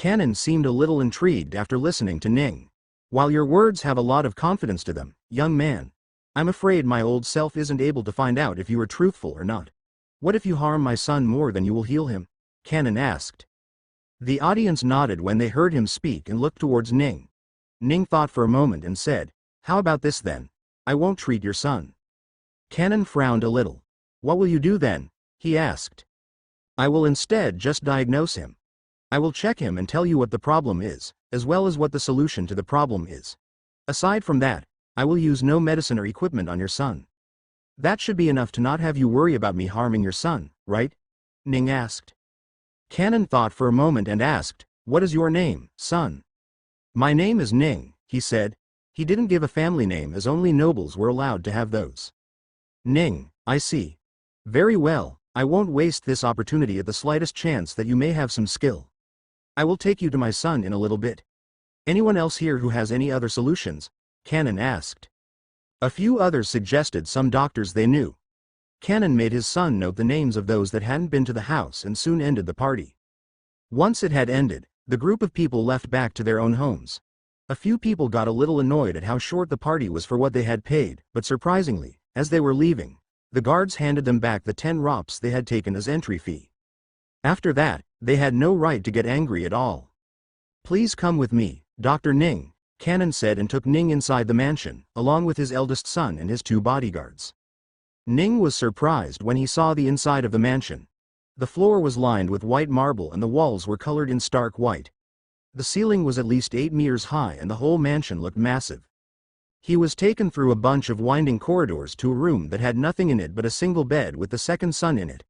Canon seemed a little intrigued after listening to Ning. While your words have a lot of confidence to them, young man, I'm afraid my old self isn't able to find out if you are truthful or not. What if you harm my son more than you will heal him? Canon asked. The audience nodded when they heard him speak and looked towards Ning. Ning thought for a moment and said, "How about this then? I won't treat your son." Canon frowned a little. "What will you do then?" he asked. "I will instead just diagnose him. I will check him and tell you what the problem is, as well as what the solution to the problem is. Aside from that, I will use no medicine or equipment on your son. That should be enough to not have you worry about me harming your son, right?" Ning asked. Canon thought for a moment and asked, "What is your name, son?" "My name is Ning," he said. He didn't give a family name as only nobles were allowed to have those. "Ning, I see. Very well, I won't waste this opportunity at the slightest chance that you may have some skill. I will take you to my son in a little bit. Anyone else here who has any other solutions?" Canon asked. A few others suggested some doctors they knew. Canon made his son note the names of those that hadn't been to the house and soon ended the party. Once it had ended, the group of people left back to their own homes. A few people got a little annoyed at how short the party was for what they had paid, but surprisingly, as they were leaving, the guards handed them back the 10 rops they had taken as entry fee. After that, they had no right to get angry at all. "Please come with me, Dr. Ning," Canon said and took Ning inside the mansion, along with his eldest son and his 2 bodyguards. Ning was surprised when he saw the inside of the mansion. The floor was lined with white marble and the walls were colored in stark white. The ceiling was at least 8 meters high and the whole mansion looked massive. He was taken through a bunch of winding corridors to a room that had nothing in it but a single bed with the second son in it.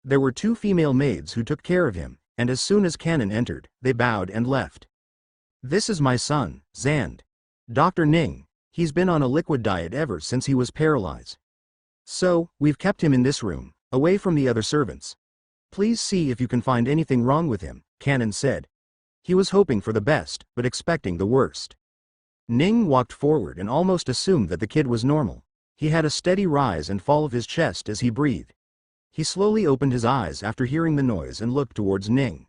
There were 2 female maids who took care of him, and as soon as Canon entered, they bowed and left. "This is my son, Zand. Dr. Ning. He's been on a liquid diet ever since he was paralyzed. So, we've kept him in this room, away from the other servants. Please see if you can find anything wrong with him," Canon said. He was hoping for the best, but expecting the worst. Ning walked forward and almost assumed that the kid was normal. He had a steady rise and fall of his chest as he breathed. He slowly opened his eyes after hearing the noise and looked towards Ning.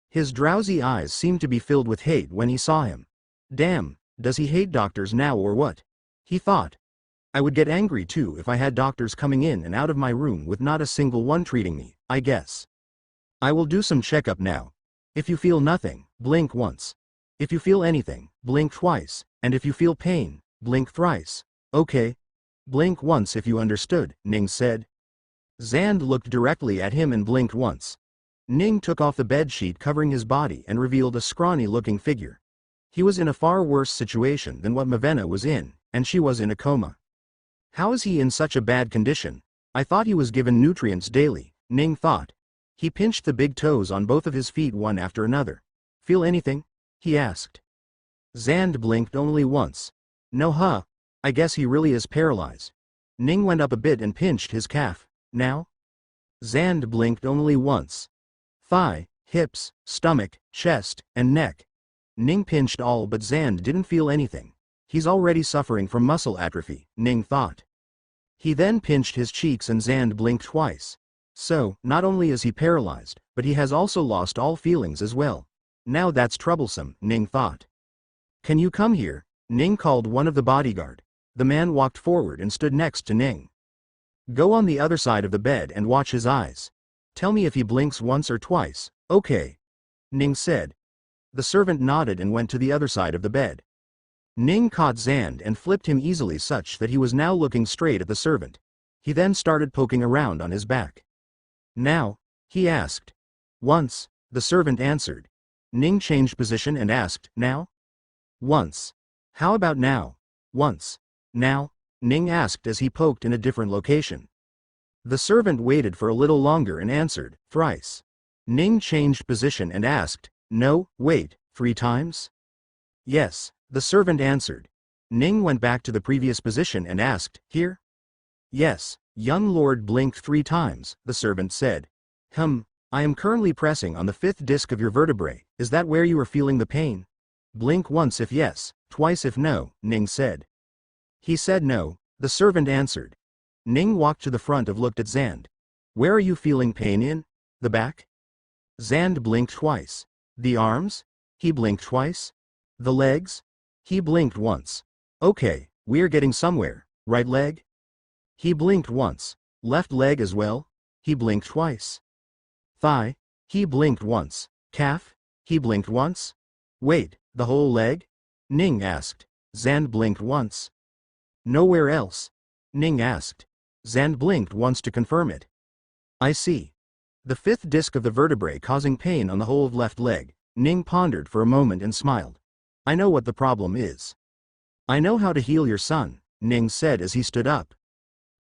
His drowsy eyes seemed to be filled with hate when he saw him. "Damn, does he hate doctors now or what?" he thought. "I would get angry too if I had doctors coming in and out of my room with not a single one treating me, I guess. I will do some checkup now. If you feel nothing, blink once. If you feel anything, blink twice, and if you feel pain, blink thrice. Okay? Blink once if you understood," Ning said. Zand looked directly at him and blinked once. Ning took off the bedsheet covering his body and revealed a scrawny-looking figure. He was in a far worse situation than what Mavena was in, and she was in a coma. "How is he in such a bad condition? I thought he was given nutrients daily," Ning thought. He pinched the big toes on both of his feet one after another. "Feel anything?" he asked. Zand blinked only once. "No huh. I guess he really is paralyzed." Ning went up a bit and pinched his calf. "Now?" Zand blinked only once. Thigh, hips, stomach, chest, and neck. Ning pinched all but Zand didn't feel anything. He's already suffering from muscle atrophy, Ning thought. He then pinched his cheeks and Zand blinked twice. So, not only is he paralyzed, but he has also lost all feelings as well. Now that's troublesome, Ning thought. "Can you come here?" Ning called one of the bodyguard. The man walked forward and stood next to Ning. "Go on the other side of the bed and watch his eyes. Tell me if he blinks once or twice, okay?" Ning said. The servant nodded and went to the other side of the bed. Ning caught Zand and flipped him easily such that he was now looking straight at the servant. He then started poking around on his back. "Now?" he asked. "Once," the servant answered. Ning changed position and asked, "Now?" "Once." "How about now?" "Once." "Now?" Ning asked as he poked in a different location. The servant waited for a little longer and answered, "Thrice." Ning changed position and asked, "No, wait, 3 times?" "Yes," the servant answered. Ning went back to the previous position and asked, "Here?" "Yes." Young Lord blinked 3 times, the servant said. I am currently pressing on the 5th disc of your vertebrae, is that where you are feeling the pain?" "Blink once if yes, twice if no," Ning said. He said no, the servant answered. Ning walked to the front and looked at Zand. "Where are you feeling pain in? The back?" Zand blinked twice. The arms? He blinked twice. The legs? He blinked once. Okay, we're getting somewhere. Right leg? He blinked once. Left leg as well? He blinked twice. Thigh? He blinked once. Calf? He blinked once. Wait, the whole leg? Ning asked. Zand blinked once. Nowhere else? Ning asked. Zand blinked once to confirm it. I see. The fifth disc of the vertebrae causing pain on the whole of left leg. Ning pondered for a moment and smiled. I know what the problem is. I know how to heal your son, Ning said as he stood up.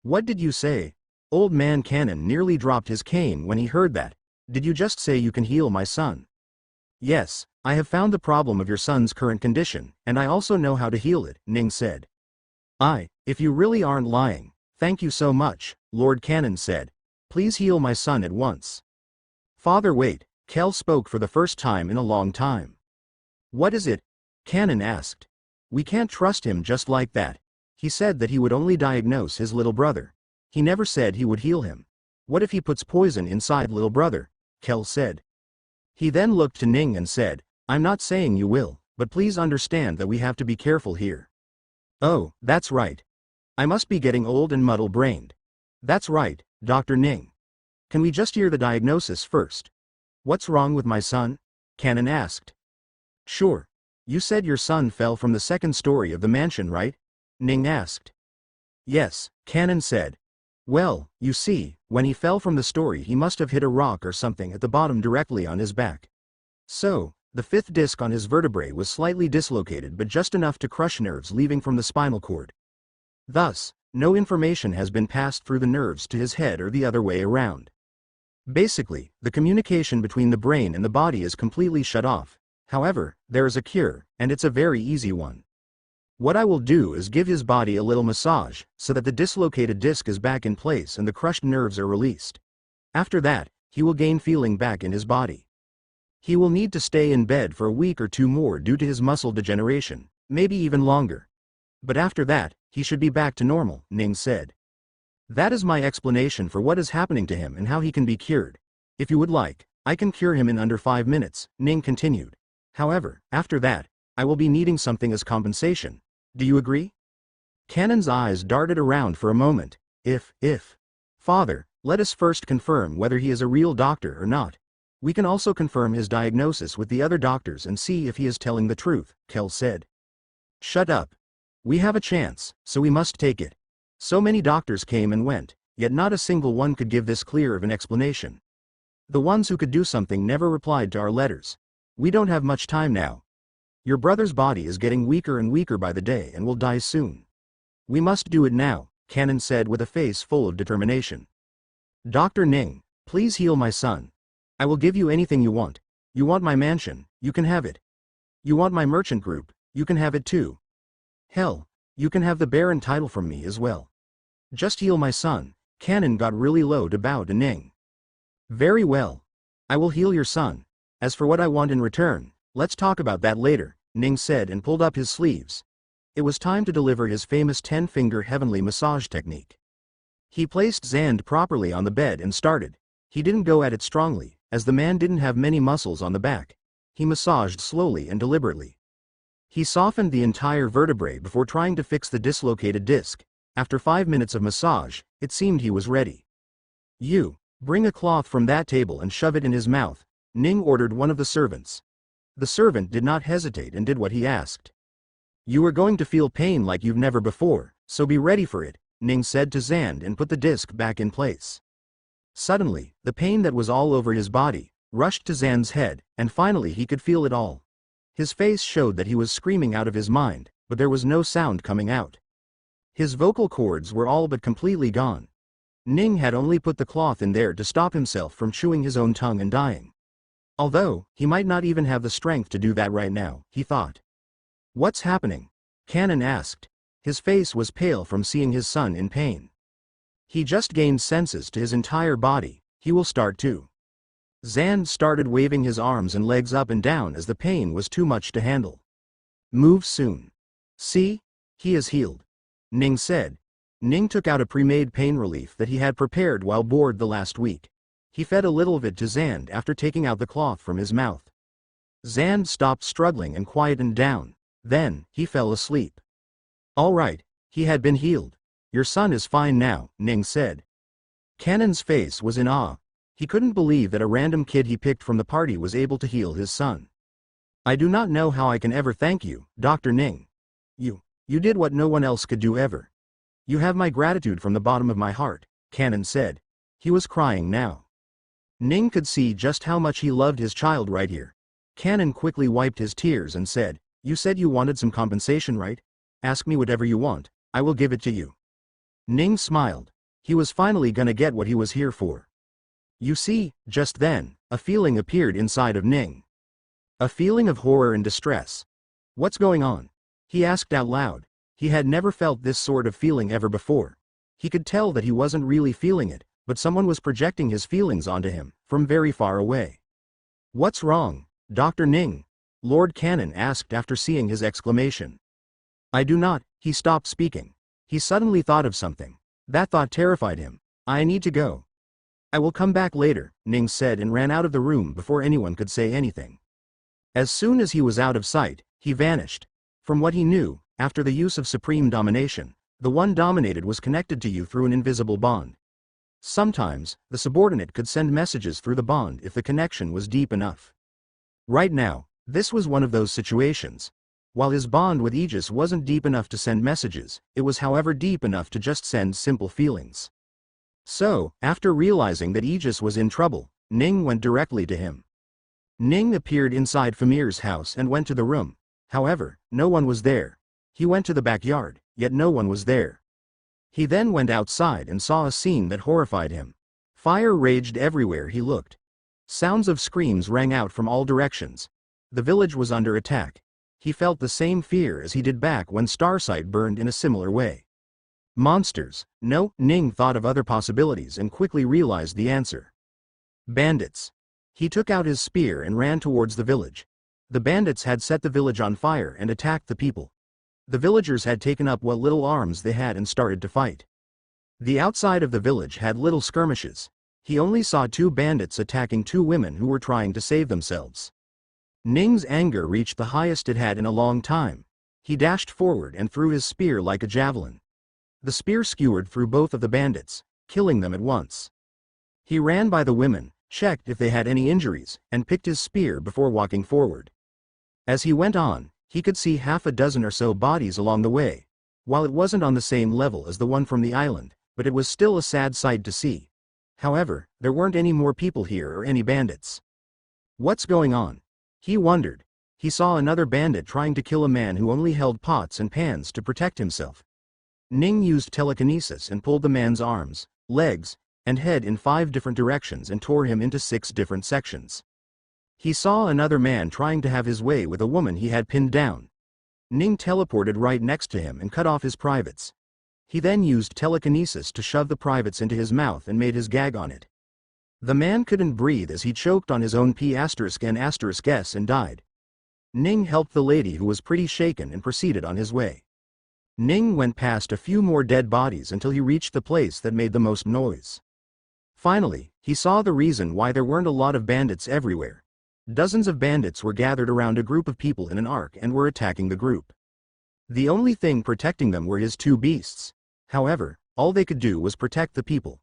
What did you say? Old man Cannon nearly dropped his cane when he heard that. Did you just say you can heal my son? Yes, I have found the problem of your son's current condition, and I also know how to heal it, Ning said. If you really aren't lying, thank you so much, Lord Cannon said. Please heal my son at once. Father, wait, Kel spoke for the first time in a long time. What is it? Cannon asked. We can't trust him just like that. He said that he would only diagnose his little brother. He never said he would heal him. What if he puts poison inside little brother? Kel said. He then looked to Ning and said, I'm not saying you will, but please understand that we have to be careful here. Oh, that's right. I must be getting old and muddle-brained. That's right, Dr. Ning. Can we just hear the diagnosis first? What's wrong with my son? Cannon asked. Sure. You said your son fell from the second story of the mansion, right? Ning asked. Yes, Cannon said. Well, you see, when he fell from the story he must have hit a rock or something at the bottom directly on his back. So, the fifth disc on his vertebrae was slightly dislocated but just enough to crush nerves leaving from the spinal cord. Thus, no information has been passed through the nerves to his head or the other way around. Basically, the communication between the brain and the body is completely shut off. However, there is a cure, and it's a very easy one. What I will do is give his body a little massage, so that the dislocated disc is back in place and the crushed nerves are released. After that, he will gain feeling back in his body. He will need to stay in bed for a week or two more due to his muscle degeneration, maybe even longer. But after that, he should be back to normal, Ning said. That is my explanation for what is happening to him and how he can be cured. If you would like, I can cure him in under 5 minutes, Ning continued. However, after that, I will be needing something as compensation. Do you agree? Cannon's eyes darted around for a moment. If. Father, let us first confirm whether he is a real doctor or not. We can also confirm his diagnosis with the other doctors and see if he is telling the truth, Kel said. Shut up. We have a chance, so we must take it. So many doctors came and went, yet not a single one could give this clear of an explanation. The ones who could do something never replied to our letters. We don't have much time now. Your brother's body is getting weaker and weaker by the day and will die soon. We must do it now, Cannon said with a face full of determination. Dr. Ning, please heal my son. I will give you anything you want. You want my mansion, you can have it. You want my merchant group, you can have it too. Hell, you can have the Baron title from me as well. Just heal my son. Cannon got really low to bow to Ning. Very well. I will heal your son. As for what I want in return, let's talk about that later, Ning said and pulled up his sleeves. It was time to deliver his famous 10-finger heavenly massage technique. He placed Zand properly on the bed and started. He didn't go at it strongly, as the man didn't have many muscles on the back. He massaged slowly and deliberately. He softened the entire vertebrae before trying to fix the dislocated disc. After 5 minutes of massage, it seemed he was ready. You, bring a cloth from that table and shove it in his mouth, Ning ordered one of the servants. The servant did not hesitate and did what he asked. You are going to feel pain like you've never before, so be ready for it, Ning said to Zand and put the disc back in place. Suddenly, the pain that was all over his body rushed to Zand's head, and finally he could feel it all. His face showed that he was screaming out of his mind, but there was no sound coming out. His vocal cords were all but completely gone. Ning had only put the cloth in there to stop himself from chewing his own tongue and dying. Although, he might not even have the strength to do that right now, he thought. What's happening? Cannon asked. His face was pale from seeing his son in pain. He just gained senses to his entire body, he will start too. Zand started waving his arms and legs up and down as the pain was too much to handle. Move soon. See? He is healed. Ning said. Ning took out a pre-made pain relief that he had prepared while bored the last week. He fed a little of it to Zand after taking out the cloth from his mouth. Zand stopped struggling and quietened down. Then, he fell asleep. All right, he had been healed. Your son is fine now, Ning said. Cannon's face was in awe. He couldn't believe that a random kid he picked from the party was able to heal his son. I do not know how I can ever thank you, Dr. Ning. You did what no one else could do ever. You have my gratitude from the bottom of my heart, Cannon said. He was crying now. Ning could see just how much he loved his child right here. Cannon quickly wiped his tears and said, You said you wanted some compensation, right? Ask me whatever you want, I will give it to you. Ning smiled. He was finally gonna get what he was here for. You see, just then, a feeling appeared inside of Ning. A feeling of horror and distress. What's going on? He asked out loud. He had never felt this sort of feeling ever before. He could tell that he wasn't really feeling it, but someone was projecting his feelings onto him, from very far away. What's wrong, Dr. Ning? Lord Cannon asked after seeing his exclamation. I do not. He stopped speaking. He suddenly thought of something. That thought terrified him. I need to go. I will come back later, Ning said and ran out of the room before anyone could say anything. As soon as he was out of sight, he vanished. From what he knew, after the use of supreme domination, the one dominated was connected to you through an invisible bond. Sometimes, the subordinate could send messages through the bond if the connection was deep enough. Right now, this was one of those situations. While his bond with Aegis wasn't deep enough to send messages, it was however deep enough to just send simple feelings. So, after realizing that Aegis was in trouble, Ning went directly to him. Ning appeared inside Famir's house and went to the room. However, no one was there. He went to the backyard, yet no one was there. He then went outside and saw a scene that horrified him. Fire raged everywhere he looked. Sounds of screams rang out from all directions. The village was under attack. He felt the same fear as he did back when Starsight burned in a similar way. Monsters. No, Ning thought of other possibilities and quickly realized the answer. Bandits. He took out his spear and ran towards the village. The bandits had set the village on fire and attacked the people. The villagers had taken up what little arms they had and started to fight. The outside of the village had little skirmishes. He only saw two bandits attacking two women who were trying to save themselves. Ning's anger reached the highest it had in a long time. He dashed forward and threw his spear like a javelin. The spear skewered through both of the bandits, killing them at once. He ran by the women, checked if they had any injuries, and picked his spear before walking forward. As he went on, he could see half a dozen or so bodies along the way. While it wasn't on the same level as the one from the island, but it was still a sad sight to see. However, there weren't any more people here or any bandits. What's going on? He wondered. He saw another bandit trying to kill a man who only held pots and pans to protect himself. Ning used telekinesis and pulled the man's arms, legs, and head in 5 different directions and tore him into 6 different sections. He saw another man trying to have his way with a woman he had pinned down. Ning teleported right next to him and cut off his privates. He then used telekinesis to shove the privates into his mouth and made his gag on it. The man couldn't breathe as he choked on his own P*N*S and died. Ning helped the lady who was pretty shaken and proceeded on his way. Ning went past a few more dead bodies until he reached the place that made the most noise. Finally, he saw the reason why there weren't a lot of bandits everywhere. Dozens of bandits were gathered around a group of people in an arc and were attacking the group. The only thing protecting them were his 2 beasts. However, all they could do was protect the people.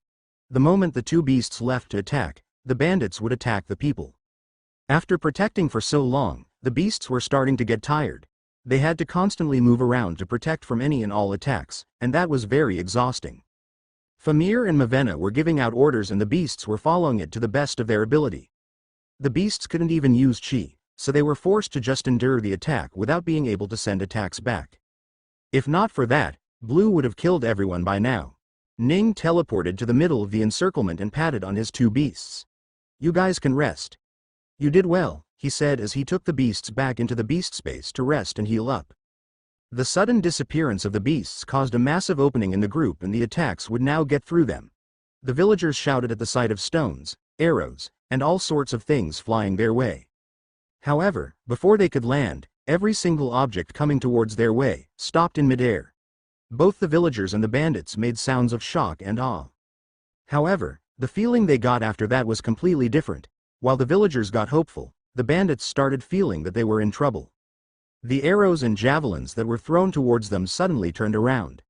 The moment the 2 beasts left to attack, the bandits would attack the people. After protecting for so long, the beasts were starting to get tired. They had to constantly move around to protect from any and all attacks, and that was very exhausting. Famir and Mavenna were giving out orders and the beasts were following it to the best of their ability. The beasts couldn't even use chi, so they were forced to just endure the attack without being able to send attacks back. If not for that, Blue would have killed everyone by now. Ning teleported to the middle of the encirclement and patted on his 2 beasts. You guys can rest. You did well, he said as he took the beasts back into the beast space to rest and heal up. The sudden disappearance of the beasts caused a massive opening in the group and the attacks would now get through them. The villagers shouted at the sight of stones, arrows, and all sorts of things flying their way. However, before they could land, every single object coming towards their way stopped in midair. Both the villagers and the bandits made sounds of shock and awe. However, the feeling they got after that was completely different. While the villagers got hopeful, the bandits started feeling that they were in trouble. The arrows and javelins that were thrown towards them suddenly turned around.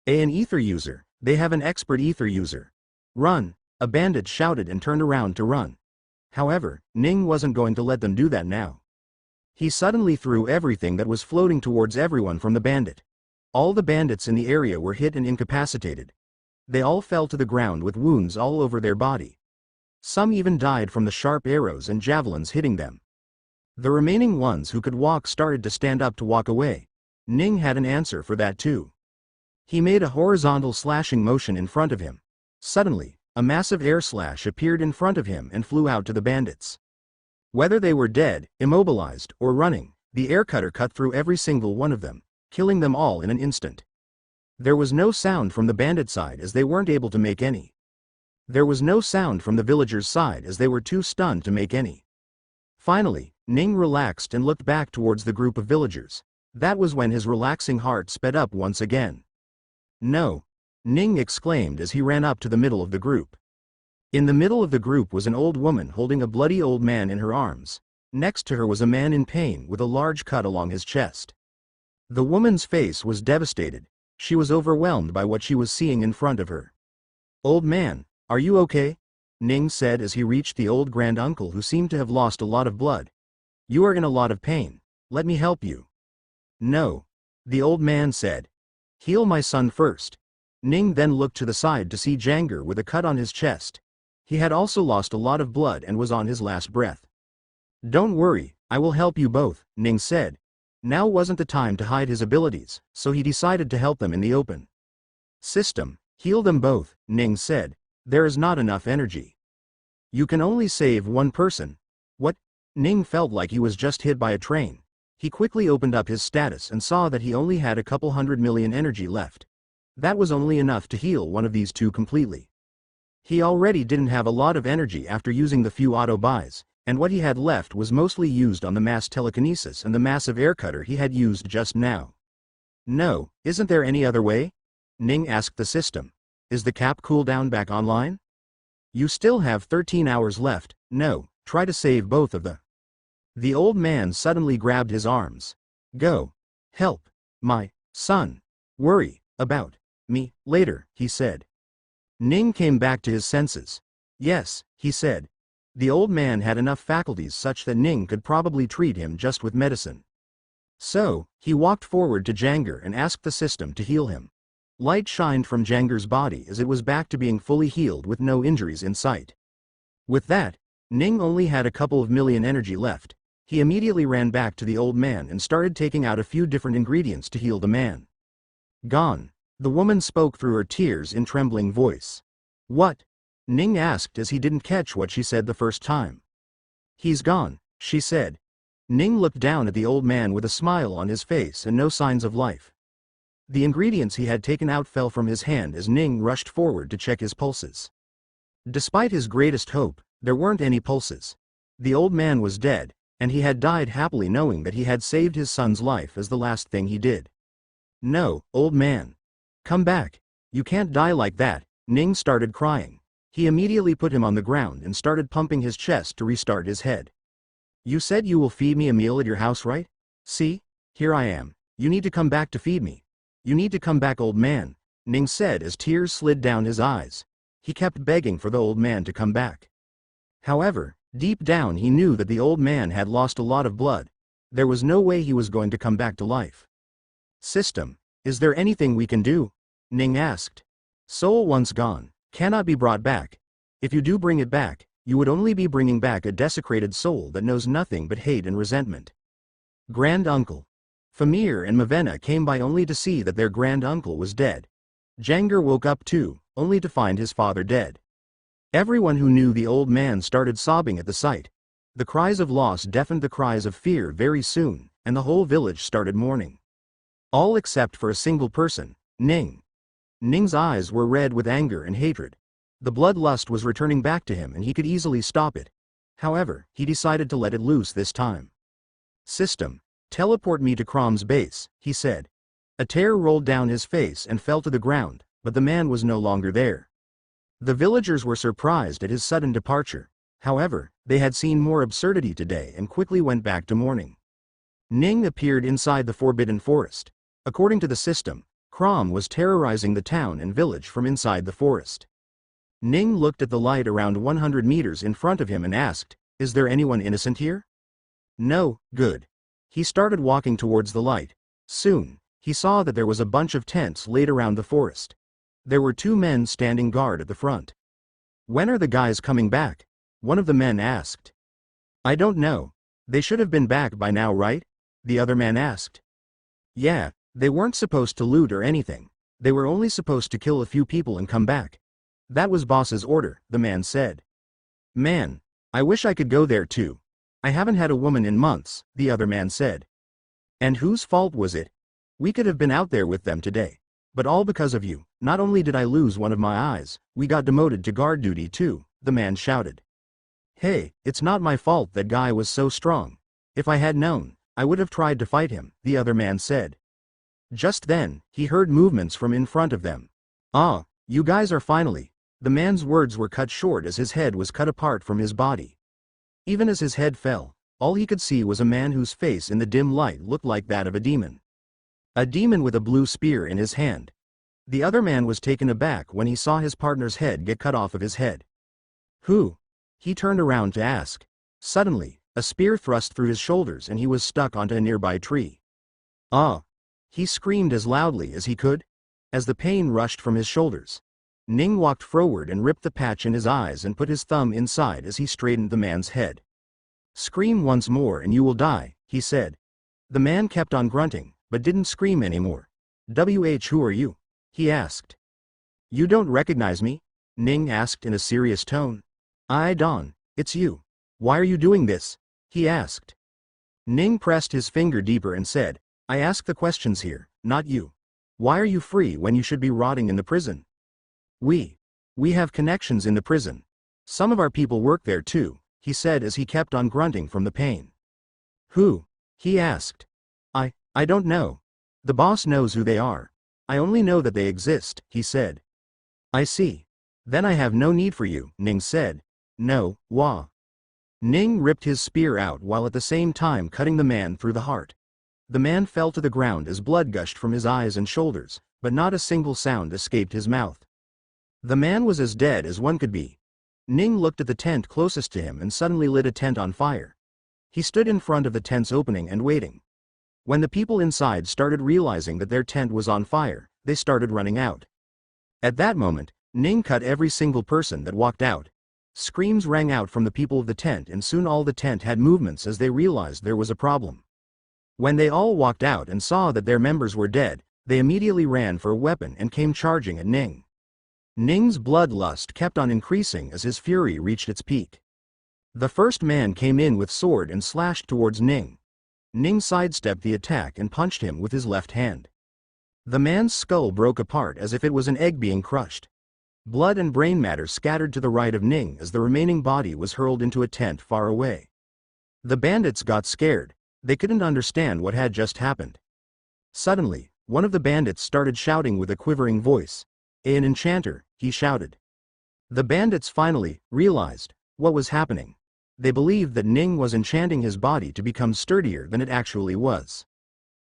An ether user, they have an expert ether user. Run, a bandit shouted and turned around to run. However, Ning wasn't going to let them do that now. He suddenly threw everything that was floating towards everyone from the bandit. All the bandits in the area were hit and incapacitated. They all fell to the ground with wounds all over their body. Some even died from the sharp arrows and javelins hitting them. The remaining ones who could walk started to stand up to walk away. Ning had an answer for that too. He made a horizontal slashing motion in front of him. Suddenly, a massive air slash appeared in front of him and flew out to the bandits. Whether they were dead, immobilized, or running, the air cutter cut through every single one of them, killing them all in an instant. There was no sound from the bandit side as they weren't able to make any. There was no sound from the villagers' side as they were too stunned to make any. Finally, Ning relaxed and looked back towards the group of villagers. That was when his relaxing heart sped up once again. No! Ning exclaimed as he ran up to the middle of the group. In the middle of the group was an old woman holding a bloody old man in her arms. Next to her was a man in pain with a large cut along his chest. The woman's face was devastated. She was overwhelmed by what she was seeing in front of her. "Old man, are you okay?" Ning said as he reached the old grand-uncle who seemed to have lost a lot of blood. "You are in a lot of pain. Let me help you." "No," the old man said. "Heal my son first." Ning then looked to the side to see Janger with a cut on his chest. He had also lost a lot of blood and was on his last breath. "Don't worry, I will help you both," Ning said. Now wasn't the time to hide his abilities, so he decided to help them in the open. "System, heal them both," Ning said. "There is not enough energy. You can only save one person." "What?" Ning felt like he was just hit by a train. He quickly opened up his status and saw that he only had a couple 100 million energy left. That was only enough to heal one of these two completely. He already didn't have a lot of energy after using the few auto buys, and what he had left was mostly used on the mass telekinesis and the massive air cutter he had used just now. "No, isn't there any other way?" Ning asked the system. "Is the cap cooldown back online?" "You still have 13 hours left. No, try to save both of the." The old man suddenly grabbed his arms. "Go. Help my son. Worry about me later," he said. Ning came back to his senses. "Yes," he said. The old man had enough faculties such that Ning could probably treat him just with medicine. So, he walked forward to Janger and asked the system to heal him. Light shined from Janger's body as it was back to being fully healed with no injuries in sight. With that, Ning only had a couple of million energy left. He immediately ran back to the old man and started taking out a few different ingredients to heal the man. "Gone," the woman spoke through her tears in trembling voice. "What?" Ning asked as he didn't catch what she said the first time. "He's gone," she said. Ning looked down at the old man with a smile on his face and no signs of life. The ingredients he had taken out fell from his hand as Ning rushed forward to check his pulses. Despite his greatest hope, there weren't any pulses. The old man was dead, and he had died happily knowing that he had saved his son's life as the last thing he did. "No, old man. Come back. You can't die like that." Ning started crying. He immediately put him on the ground and started pumping his chest to restart his head. "You said you will feed me a meal at your house, right? See? Here I am. You need to come back to feed me. You need to come back, old man," Ning said as tears slid down his eyes. He kept begging for the old man to come back. However, deep down he knew that the old man had lost a lot of blood. There was no way he was going to come back to life. "System, is there anything we can do?" Ning asked. "Soul once gone cannot be brought back. If you do bring it back, you would only be bringing back a desecrated soul that knows nothing but hate and resentment." Grand-uncle Famir and Mavenna came by only to see that their grand-uncle was dead. Janger woke up too, only to find his father dead. Everyone who knew the old man started sobbing at the sight. The cries of loss deafened the cries of fear very soon, and the whole village started mourning. All except for a single person, Ning. Ning's eyes were red with anger and hatred. The bloodlust was returning back to him and he could easily stop it. However, he decided to let it loose this time. "System, teleport me to Crom's base," he said. A tear rolled down his face and fell to the ground, but the man was no longer there. The villagers were surprised at his sudden departure. However, They had seen more absurdity today and quickly went back to mourning. Ning appeared inside the forbidden forest. According to the system, Crom was terrorizing the town and village from inside the forest. Ning looked at the light around 100 meters in front of him and asked, "Is there anyone innocent here?" "No." "Good." He started walking towards the light. Soon, he saw that there was a bunch of tents laid around the forest. There were 2 men standing guard at the front. "When are the guys coming back?" one of the men asked. "I don't know. They should have been back by now, right?" the other man asked. "Yeah, they weren't supposed to loot or anything. They were only supposed to kill a few people and come back. That was boss's order," the man said. "Man, I wish I could go there too. I haven't had a woman in months," the other man said. "And whose fault was it? We could have been out there with them today. But all because of you. Not only did I lose one of my eyes, we got demoted to guard duty too," the man shouted. "Hey, it's not my fault that guy was so strong. If I had known, I would have tried to fight him," the other man said. Just then, he heard movements from in front of them. "Ah, you guys are finally." The man's words were cut short as his head was cut apart from his body. Even as his head fell, all he could see was a man whose face in the dim light looked like that of a demon. A demon with a blue spear in his hand. The other man was taken aback when he saw his partner's head get cut off of his head. "Who?" he turned around to ask. Suddenly, a spear thrust through his shoulders and he was stuck onto a nearby tree. "Ah!" he screamed as loudly as he could. As the pain rushed from his shoulders, Ning walked forward and ripped the patch in his eyes and put his thumb inside as he straightened the man's head. "Scream once more and you will die," he said. The man kept on grunting, but didn't scream anymore. Who are you?" he asked. "You don't recognize me?" Ning asked in a serious tone. Don, it's you. Why are you doing this?" he asked. Ning pressed his finger deeper and said, "I ask the questions here, not you. Why are you free when you should be rotting in the prison?" We have connections in the prison. Some of our people work there too," he said as he kept on grunting from the pain. "Who?" he asked. I don't know. The boss knows who they are. I only know that they exist," he said. "I see. Then I have no need for you," Ning said. "No, wah." Ning ripped his spear out while at the same time cutting the man through the heart. The man fell to the ground as blood gushed from his eyes and shoulders, but not a single sound escaped his mouth. The man was as dead as one could be. Ning looked at the tent closest to him and suddenly lit a tent on fire. He stood in front of the tent's opening and waiting. When the people inside started realizing that their tent was on fire, they started running out. At that moment, Ning cut every single person that walked out. Screams rang out from the people of the tent and soon all the tent had movements as they realized there was a problem. When they all walked out and saw that their members were dead, they immediately ran for a weapon and came charging at Ning. Ning's bloodlust kept on increasing as his fury reached its peak. The first man came in with sword and slashed towards Ning. Ning sidestepped the attack and punched him with his left hand. The man's skull broke apart as if it was an egg being crushed. Blood and brain matter scattered to the right of Ning as the remaining body was hurled into a tent far away. The bandits got scared. They couldn't understand what had just happened. Suddenly, one of the bandits started shouting with a quivering voice. "An enchanter," he shouted. The bandits finally realized what was happening. They believed that Ning was enchanting his body to become sturdier than it actually was.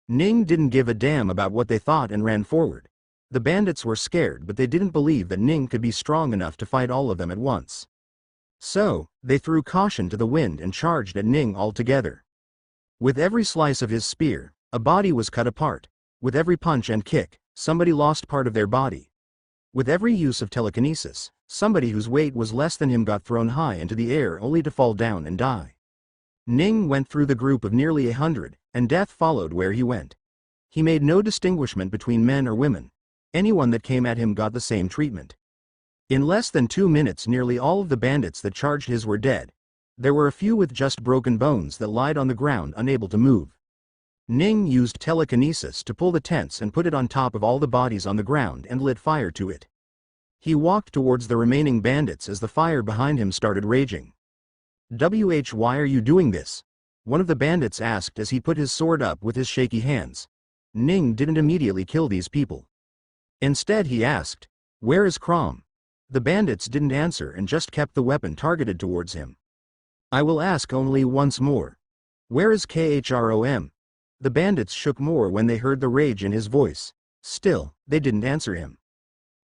Ning didn't give a damn about what they thought and ran forward. The bandits were scared but they didn't believe that Ning could be strong enough to fight all of them at once. So, they threw caution to the wind and charged at Ning altogether. With every slice of his spear, a body was cut apart. With every punch and kick, somebody lost part of their body. With every use of telekinesis, somebody whose weight was less than him got thrown high into the air only to fall down and die. Ning went through the group of nearly 100, and death followed where he went. He made no distinguishment between men or women. Anyone that came at him got the same treatment. In less than 2 minutes nearly all of the bandits that charged his were dead. There were a few with just broken bones that lied on the ground unable to move. Ning used telekinesis to pull the tents and put it on top of all the bodies on the ground and lit fire to it. He walked towards the remaining bandits as the fire behind him started raging. Why are you doing this?" one of the bandits asked as he put his sword up with his shaky hands. Ning didn't immediately kill these people. Instead he asked, "Where is Crom?" The bandits didn't answer and just kept the weapon targeted towards him. I will ask only once more. Where is Khrom? The bandits shook more when they heard the rage in his voice. Still, they didn't answer him.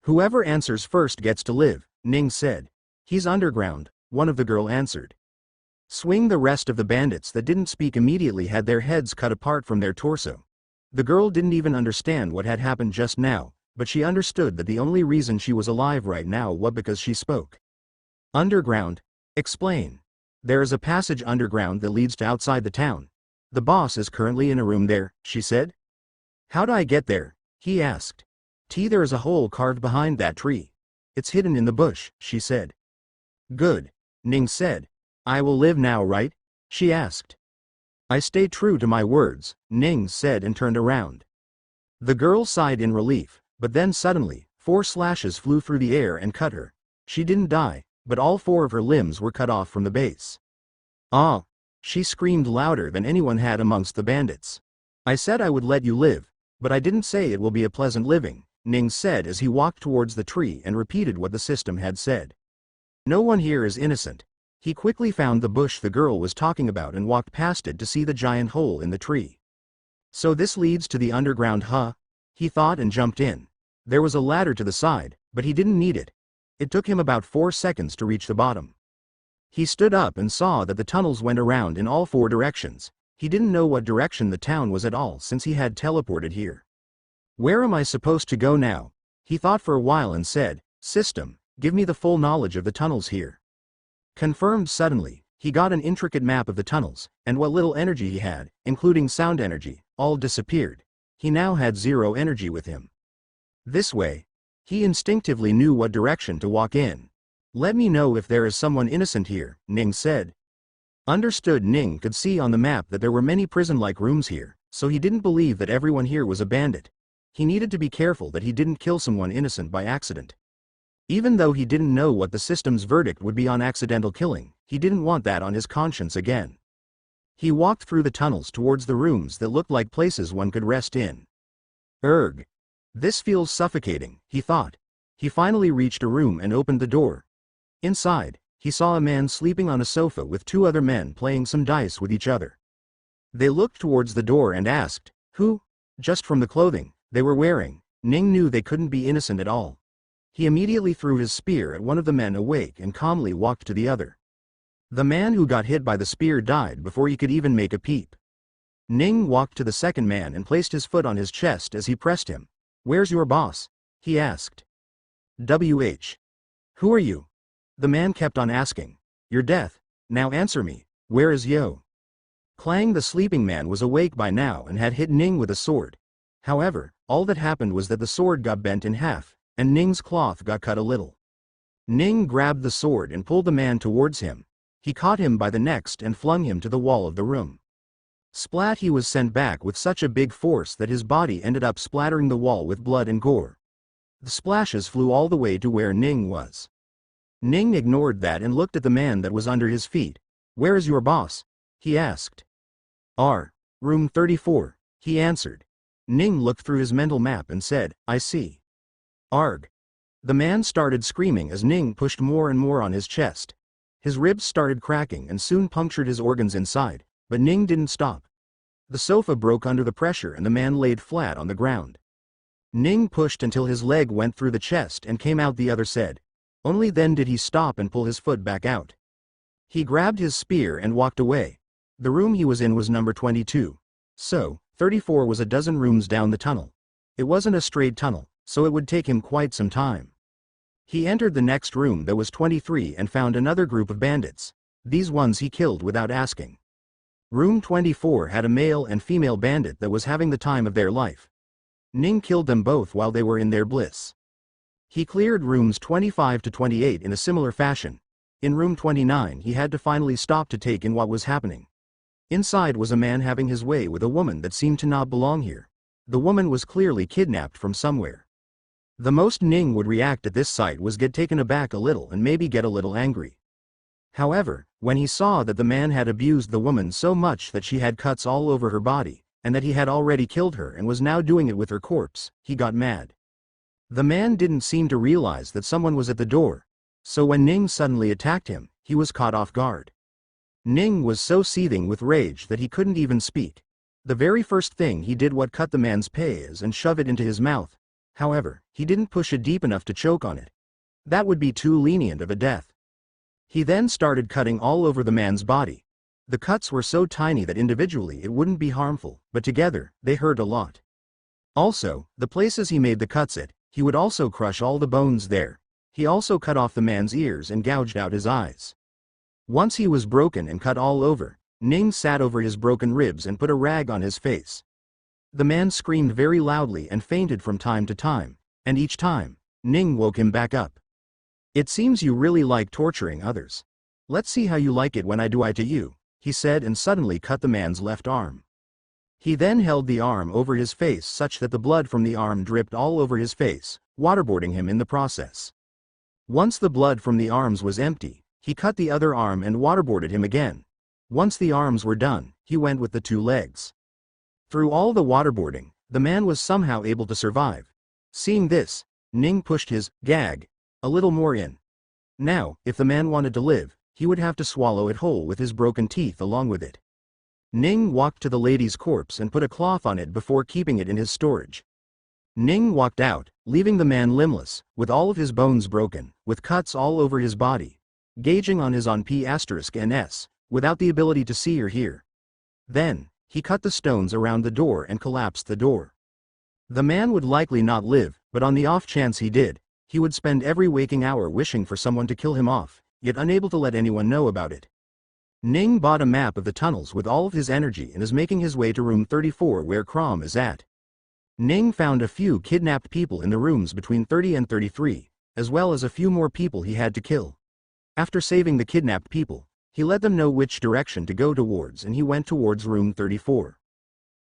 Whoever answers first gets to live, Ning said. He's underground, one of the girl answered. Swing. The rest of the bandits that didn't speak immediately had their heads cut apart from their torso. The girl didn't even understand what had happened just now, but she understood that the only reason she was alive right now was because she spoke. Underground? Explain. There is a passage underground that leads to outside the town. The boss is currently in a room there, she said. How do I get there? He asked. There is a hole carved behind that tree. It's hidden in the bush, she said. Good, Ning said. I will live now, right? She asked. I stay true to my words, Ning said and turned around. The girl sighed in relief, but then suddenly, 4 slashes flew through the air and cut her. She didn't die, but all 4 of her limbs were cut off from the base. Ah! She screamed louder than anyone had amongst the bandits. I said I would let you live, but I didn't say it will be a pleasant living, Ning said as he walked towards the tree and repeated what the system had said. No one here is innocent. He quickly found the bush the girl was talking about and walked past it to see the giant hole in the tree. So this leads to the underground, huh? He thought and jumped in. There was a ladder to the side, but he didn't need it. It took him about 4 seconds to reach the bottom. He stood up and saw that the tunnels went around in all 4 directions. He didn't know what direction the town was at all since he had teleported here. Where am I supposed to go now? He thought for a while and said, System, give me the full knowledge of the tunnels here. Confirmed. Suddenly, he got an intricate map of the tunnels, and what little energy he had, including sound energy, all disappeared. He now had 0 energy with him. This way. He instinctively knew what direction to walk in. Let me know if there is someone innocent here, Ning said. Understood. Ning could see on the map that there were many prison-like rooms here, so he didn't believe that everyone here was a bandit. He needed to be careful that he didn't kill someone innocent by accident. Even though he didn't know what the system's verdict would be on accidental killing, he didn't want that on his conscience again. He walked through the tunnels towards the rooms that looked like places one could rest in. Erg. This feels suffocating, he thought. He finally reached a room and opened the door. Inside, he saw a man sleeping on a sofa with 2 other men playing some dice with each other. They looked towards the door and asked, who? Just from the clothing they were wearing, Ning knew they couldn't be innocent at all. He immediately threw his spear at one of the men awake and calmly walked to the other. The man who got hit by the spear died before he could even make a peep. Ning walked to the second man and placed his foot on his chest as he pressed him. Where's your boss? He asked. WH. Who are you? The man kept on asking. Your death. Now answer me. Where is Yo? Clang. The sleeping man was awake by now and had hit Ning with a sword. However, all that happened was that the sword got bent in half, and Ning's cloth got cut a little. Ning grabbed the sword and pulled the man towards him. He caught him by the neck and flung him to the wall of the room. Splat. He was sent back with such a big force that his body ended up splattering the wall with blood and gore. The splashes flew all the way to where Ning was. Ning ignored that and looked at the man that was under his feet. Where is your boss? He asked. Room 34, he answered. Ning looked through his mental map and said, I see. Arg. The man started screaming as Ning pushed more and more on his chest. His ribs started cracking and soon punctured his organs inside, but Ning didn't stop. The sofa broke under the pressure and the man laid flat on the ground. Ning pushed until his leg went through the chest and came out the other side. Only then did he stop and pull his foot back out. He grabbed his spear and walked away. The room he was in was number 22. So, 34 was a dozen rooms down the tunnel. It wasn't a straight tunnel, so it would take him quite some time. He entered the next room that was 23 and found another group of bandits. These ones he killed without asking. Room 24 had a male and female bandit that was having the time of their life. Ning killed them both while they were in their bliss. He cleared rooms 25 to 28 in a similar fashion. In room 29 he had to finally stop to take in what was happening. Inside was a man having his way with a woman that seemed to not belong here. The woman was clearly kidnapped from somewhere. The most Ning would react at this sight was get taken aback a little and maybe get a little angry. However, when he saw that the man had abused the woman so much that she had cuts all over her body, and that he had already killed her and was now doing it with her corpse, he got mad. The man didn't seem to realize that someone was at the door, so when Ning suddenly attacked him, he was caught off guard. Ning was so seething with rage that he couldn't even speak. The very first thing he did was cut the man's payas and shove it into his mouth. However, he didn't push it deep enough to choke on it. That would be too lenient of a death. He then started cutting all over the man's body. The cuts were so tiny that individually it wouldn't be harmful, but together, they hurt a lot. Also, the places he made the cuts at, he would also crush all the bones there. He also cut off the man's ears and gouged out his eyes. Once he was broken and cut all over, Ning sat over his broken ribs and put a rag on his face. The man screamed very loudly and fainted from time to time, and each time, Ning woke him back up. "It seems you really like torturing others. Let's see how you like it when I do it to you," he said, and suddenly cut the man's left arm. He then held the arm over his face such that the blood from the arm dripped all over his face, waterboarding him in the process. Once the blood from the arms was empty, he cut the other arm and waterboarded him again. Once the arms were done, he went with the 2 legs. Through all the waterboarding, the man was somehow able to survive. Seeing this, Ning pushed his gag a little more in. Now, if the man wanted to live, he would have to swallow it whole with his broken teeth along with it. Ning walked to the lady's corpse and put a cloth on it before keeping it in his storage. Ning walked out, leaving the man limbless, with all of his bones broken, with cuts all over his body, gauging on his P***ns, without the ability to see or hear. Then, he cut the stones around the door and collapsed the door. The man would likely not live, but on the off chance he did, he would spend every waking hour wishing for someone to kill him off, yet unable to let anyone know about it. Ning bought a map of the tunnels with all of his energy and is making his way to room 34 where Crom is at. Ning found a few kidnapped people in the rooms between 30 and 33, as well as a few more people he had to kill. After saving the kidnapped people, he let them know which direction to go towards and he went towards room 34.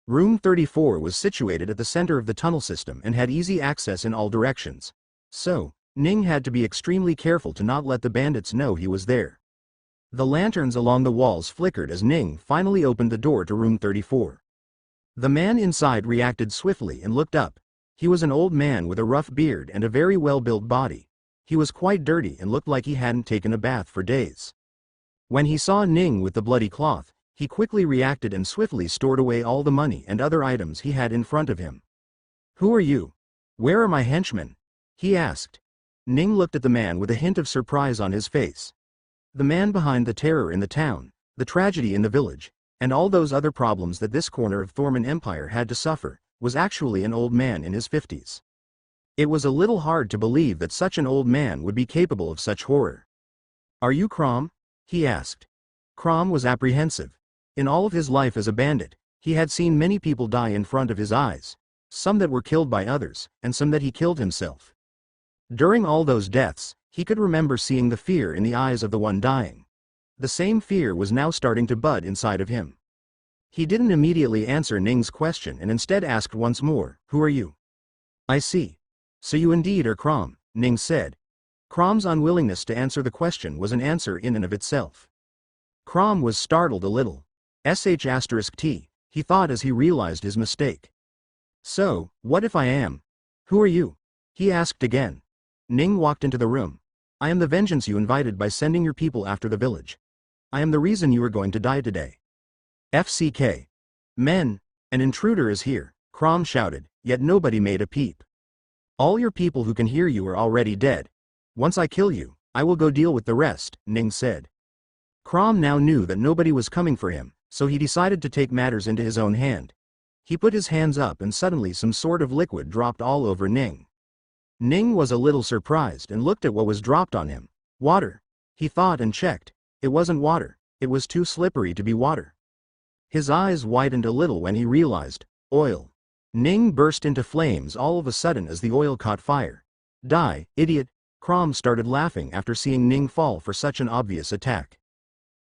Room 34 was situated at the center of the tunnel system and had easy access in all directions. So, Ning had to be extremely careful to not let the bandits know he was there. The lanterns along the walls flickered as Ning finally opened the door to room 34. The man inside reacted swiftly and looked up. He was an old man with a rough beard and a very well-built body. He was quite dirty and looked like he hadn't taken a bath for days. When he saw Ning with the bloody cloth, he quickly reacted and swiftly stored away all the money and other items he had in front of him. "Who are you? Where are my henchmen?" he asked. Ning looked at the man with a hint of surprise on his face. The man behind the terror in the town, the tragedy in the village, and all those other problems that this corner of Thorman Empire had to suffer, was actually an old man in his 50s. It was a little hard to believe that such an old man would be capable of such horror. "Are you Crom?" he asked. Crom was apprehensive. In all of his life as a bandit, he had seen many people die in front of his eyes, some that were killed by others, and some that he killed himself. During all those deaths, he could remember seeing the fear in the eyes of the one dying. The same fear was now starting to bud inside of him. He didn't immediately answer Ning's question and instead asked once more, "Who are you?" "I see. So you indeed are Crom," Ning said. Crom's unwillingness to answer the question was an answer in and of itself. Crom was startled a little. **T, he thought as he realized his mistake. "So, what if I am? Who are you?" he asked again. Ning walked into the room. "I am the vengeance you invited by sending your people after the village. I am the reason you are going to die today." "FCK. Men, an intruder is here," Crom shouted, yet nobody made a peep. "All your people who can hear you are already dead. Once I kill you, I will go deal with the rest," Ning said. Crom now knew that nobody was coming for him, so he decided to take matters into his own hand. He put his hands up and suddenly some sort of liquid dropped all over Ning. Ning was a little surprised and looked at what was dropped on him. Water. He thought and checked. It wasn't water, it was too slippery to be water. His eyes widened a little when he realized, oil. Ning burst into flames all of a sudden as the oil caught fire. "Die, idiot," Crom started laughing after seeing Ning fall for such an obvious attack.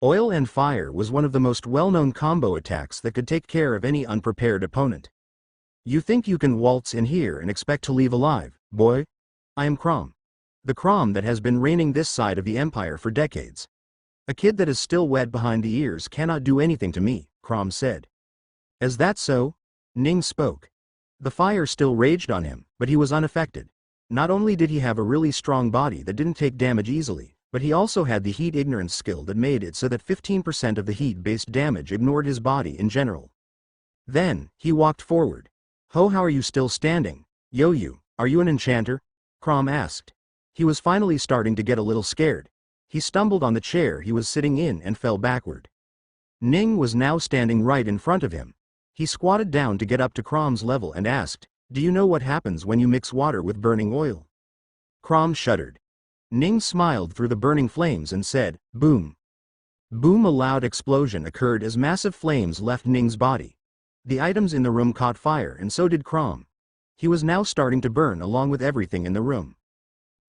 Oil and fire was one of the most well-known combo attacks that could take care of any unprepared opponent. "You think you can waltz in here and expect to leave alive, boy? I am Crom. The Crom that has been reigning this side of the empire for decades. A kid that is still wet behind the ears cannot do anything to me," Crom said. "Is that so?" Ning spoke. The fire still raged on him, but he was unaffected. Not only did he have a really strong body that didn't take damage easily, But he also had the heat ignorance skill that made it so that 15% of the heat-based damage ignored his body in general. Then, he walked forward. "Ho, how are you still standing? Yo, you, are you an enchanter?" Crom asked. He was finally starting to get a little scared. He stumbled on the chair he was sitting in and fell backward. Ning was now standing right in front of him. He squatted down to get up to Crom's level and asked, "Do you know what happens when you mix water with burning oil?" Crom shuddered. Ning smiled through the burning flames and said, "Boom." Boom, a loud explosion occurred as massive flames left Ning's body. The items in the room caught fire and so did Crom. He was now starting to burn along with everything in the room.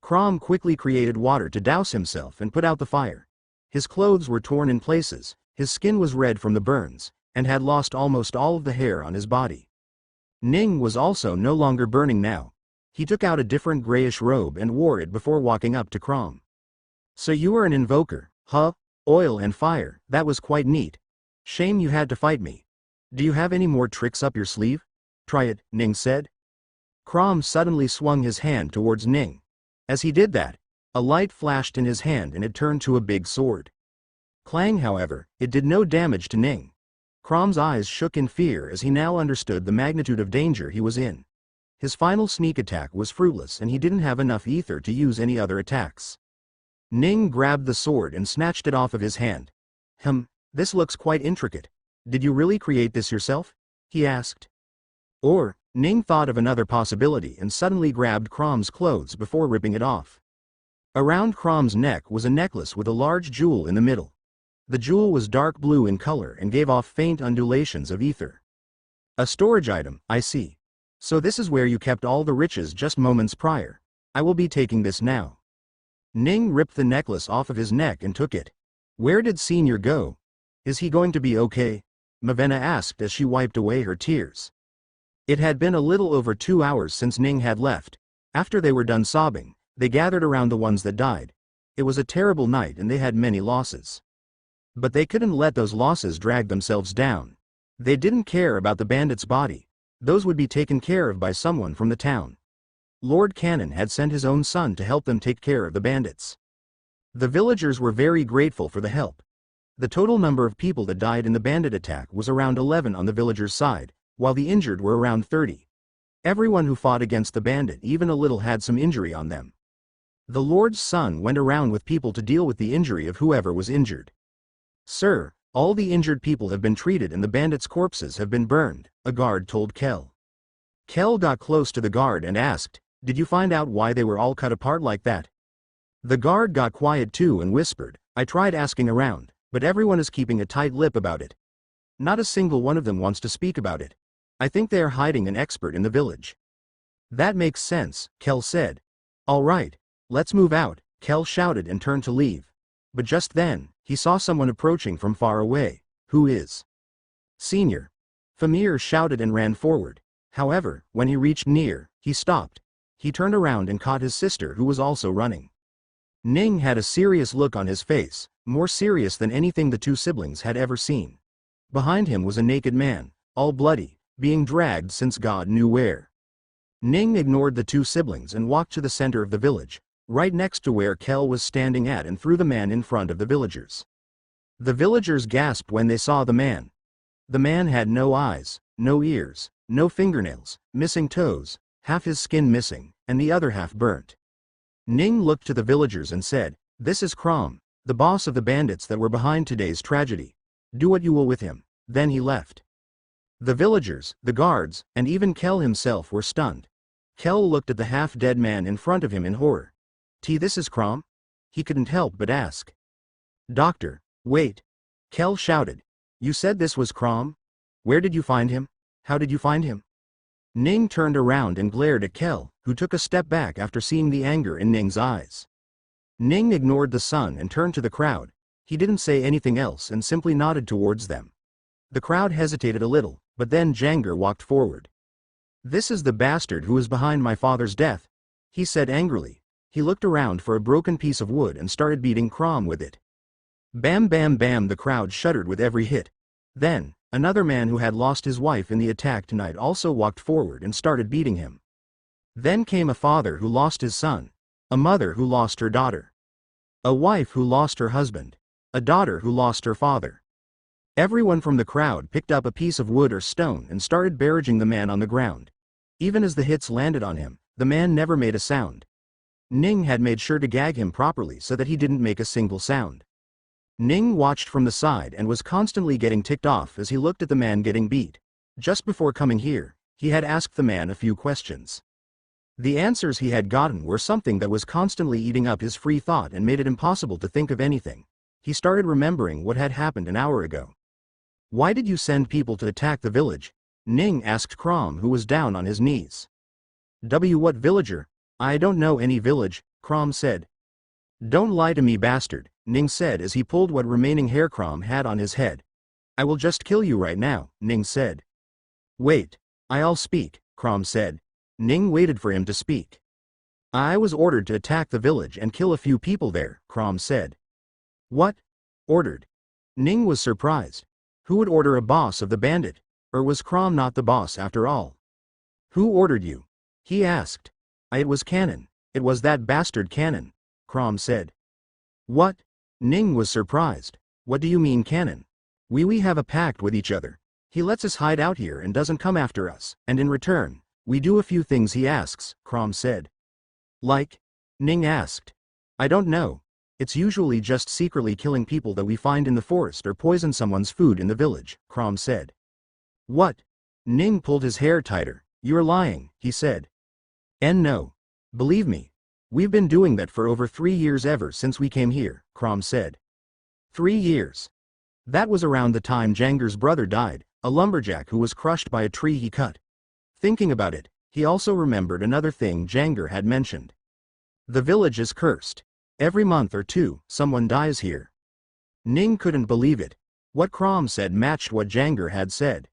Crom quickly created water to douse himself and put out the fire. His clothes were torn in places, his skin was red from the burns, and had lost almost all of the hair on his body. Ning was also no longer burning now. He took out a different grayish robe and wore it before walking up to Crom. "So you are an invoker, huh? Oil and fire, that was quite neat. Shame you had to fight me. Do you have any more tricks up your sleeve? Try it," Ning said. Crom suddenly swung his hand towards Ning. As he did that, a light flashed in his hand and it turned to a big sword. Clang, however, it did no damage to Ning. Crom's eyes shook in fear as he now understood the magnitude of danger he was in. His final sneak attack was fruitless and he didn't have enough ether to use any other attacks. Ning grabbed the sword and snatched it off of his hand. This looks quite intricate. Did you really create this yourself?" he asked. Ning thought of another possibility and suddenly grabbed Crom's clothes before ripping it off. Around Crom's neck was a necklace with a large jewel in the middle. The jewel was dark blue in color and gave off faint undulations of ether. "A storage item, I see. So this is where you kept all the riches just moments prior. I will be taking this now." Ning ripped the necklace off of his neck and took it. "Where did Senior go? Is he going to be okay?" Mavenna asked as she wiped away her tears. It had been a little over 2 hours since Ning had left. After they were done sobbing, they gathered around the ones that died. It was a terrible night and they had many losses. But they couldn't let those losses drag themselves down. They didn't care about the bandit's body. Those would be taken care of by someone from the town. Lord Cannon had sent his own son to help them take care of the bandits. The villagers were very grateful for the help. The total number of people that died in the bandit attack was around 11 on the villagers' side, while the injured were around 30. Everyone who fought against the bandit even a little had some injury on them. The Lord's son went around with people to deal with the injury of whoever was injured. "Sir, all the injured people have been treated and the bandits' corpses have been burned," a guard told Kel. Kel got close to the guard and asked, "Did you find out why they were all cut apart like that?" The guard got quiet too and whispered, "I tried asking around, but everyone is keeping a tight lip about it. Not a single one of them wants to speak about it. I think they are hiding an expert in the village." "That makes sense," Kel said. "All right, let's move out," Kel shouted and turned to leave. But just then, he saw someone approaching from far away. "Who is?" "Senior." Famir shouted and ran forward. However, when he reached near, he stopped. He turned around and caught his sister who was also running. Ning had a serious look on his face, more serious than anything the two siblings had ever seen. Behind him was a naked man, all bloody, being dragged since God knew where. Ning ignored the two siblings and walked to the center of the village, right next to where Kel was standing at, and threw the man in front of the villagers. The villagers gasped when they saw the man. The man had no eyes, no ears, no fingernails, missing toes, half his skin missing, and the other half burnt. Ning looked to the villagers and said, "This is Crom, the boss of the bandits that were behind today's tragedy. Do what you will with him." Then he left. The villagers, the guards, and even Kel himself were stunned. Kel looked at the half-dead man in front of him in horror. "This is Crom?" He couldn't help but ask. "Doctor, wait!" Kel shouted. "You said this was Crom? Where did you find him? How did you find him?" Ning turned around and glared at Kel, who took a step back after seeing the anger in Ning's eyes. Ning ignored the son and turned to the crowd. He didn't say anything else and simply nodded towards them. The crowd hesitated a little, but then Janger walked forward. "This is the bastard who is behind my father's death," he said angrily. He looked around for a broken piece of wood and started beating Crom with it. Bam bam bam, the crowd shuddered with every hit. Then, another man who had lost his wife in the attack tonight also walked forward and started beating him. Then came a father who lost his son, a mother who lost her daughter. A wife who lost her husband. A daughter who lost her father. Everyone from the crowd picked up a piece of wood or stone and started barraging the man on the ground. Even as the hits landed on him, the man never made a sound. Ning had made sure to gag him properly so that he didn't make a single sound. Ning watched from the side and was constantly getting ticked off as he looked at the man getting beat. Just before coming here, he had asked the man a few questions. The answers he had gotten were something that was constantly eating up his free thought and made it impossible to think of anything. He started remembering what had happened an hour ago. "Why did you send people to attack the village?" Ning asked Crom, who was down on his knees. What villager? I don't know any village," Crom said. "Don't lie to me, bastard," Ning said as he pulled what remaining hair Crom had on his head. "I will just kill you right now," Ning said. "Wait. I'll speak," Crom said. Ning waited for him to speak. "I was ordered to attack the village and kill a few people there," Crom said. "What? Ordered?" Ning was surprised. Who would order a boss of the bandit? Or was Crom not the boss after all? "Who ordered you?" he asked. "It was Cannon. It was that bastard Cannon," Crom said. "What?" Ning was surprised. "What do you mean Cannon? We have a pact with each other. He lets us hide out here and doesn't come after us, and in return, we do a few things he asks," Crom said. "Like?" Ning asked. "I don't know. It's usually just secretly killing people that we find in the forest or poison someone's food in the village," Crom said. "What?" Ning pulled his hair tighter. "You're lying," he said. No. Believe me. We've been doing that for over 3 years ever since we came here," Crom said. 3 years. That was around the time Janger's brother died, a lumberjack who was crushed by a tree he cut. Thinking about it, he also remembered another thing Janger had mentioned. The village is cursed. Every month or two, someone dies here. Ning couldn't believe it. What Crom said matched what Janger had said.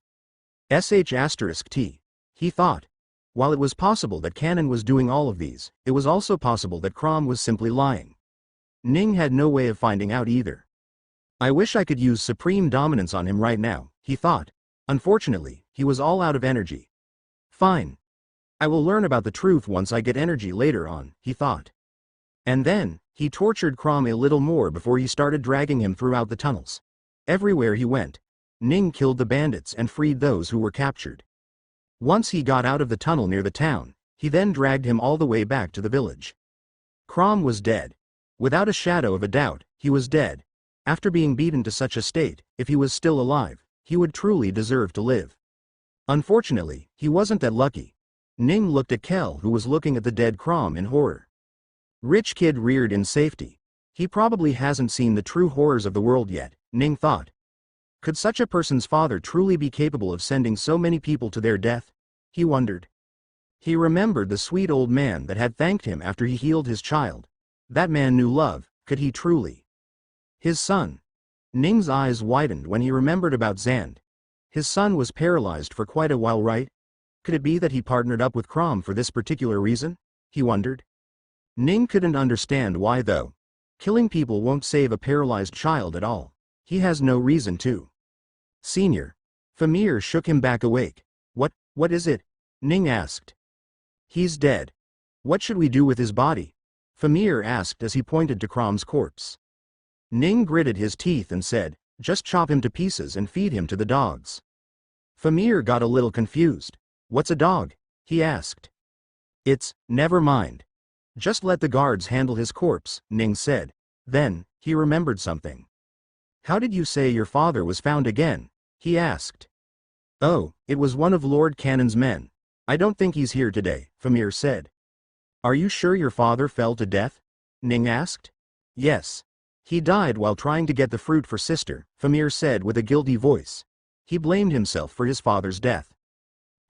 **T. He thought. While it was possible that Cannon was doing all of these, it was also possible that Crom was simply lying. Ning had no way of finding out either. "I wish I could use supreme dominance on him right now," he thought. Unfortunately, he was all out of energy. "Fine. I will learn about the truth once I get energy later on," he thought. And then, he tortured Crom a little more before he started dragging him throughout the tunnels. Everywhere he went, Ning killed the bandits and freed those who were captured. Once he got out of the tunnel near the town, he then dragged him all the way back to the village. Crom was dead. Without a shadow of a doubt, he was dead. After being beaten to such a state, if he was still alive, he would truly deserve to live. Unfortunately, he wasn't that lucky. Ning looked at Kel, who was looking at the dead Crom in horror. Rich kid reared in safety. He probably hasn't seen the true horrors of the world yet, Ning thought. Could such a person's father truly be capable of sending so many people to their death? He wondered. He remembered the sweet old man that had thanked him after he healed his child. That man knew love, could he truly? His son. Ning's eyes widened when he remembered about Zand. His son was paralyzed for quite a while, right? Could it be that he partnered up with Crom for this particular reason? He wondered. Ning couldn't understand why though. Killing people won't save a paralyzed child at all. He has no reason to. "Senior." Famir shook him back awake. What is it?" Ning asked. "He's dead. What should we do with his body?" Famir asked as he pointed to Crom's corpse. Ning gritted his teeth and said, "Just chop him to pieces and feed him to the dogs." Famir got a little confused. "What's a dog?" he asked. Never mind. Just let the guards handle his corpse," Ning said. Then, he remembered something. "How did you say your father was found again?" he asked. "Oh, it was one of Lord Cannon's men. I don't think he's here today," Famir said. "Are you sure your father fell to death?" Ning asked. "Yes. He died while trying to get the fruit for sister," Famir said with a guilty voice. He blamed himself for his father's death.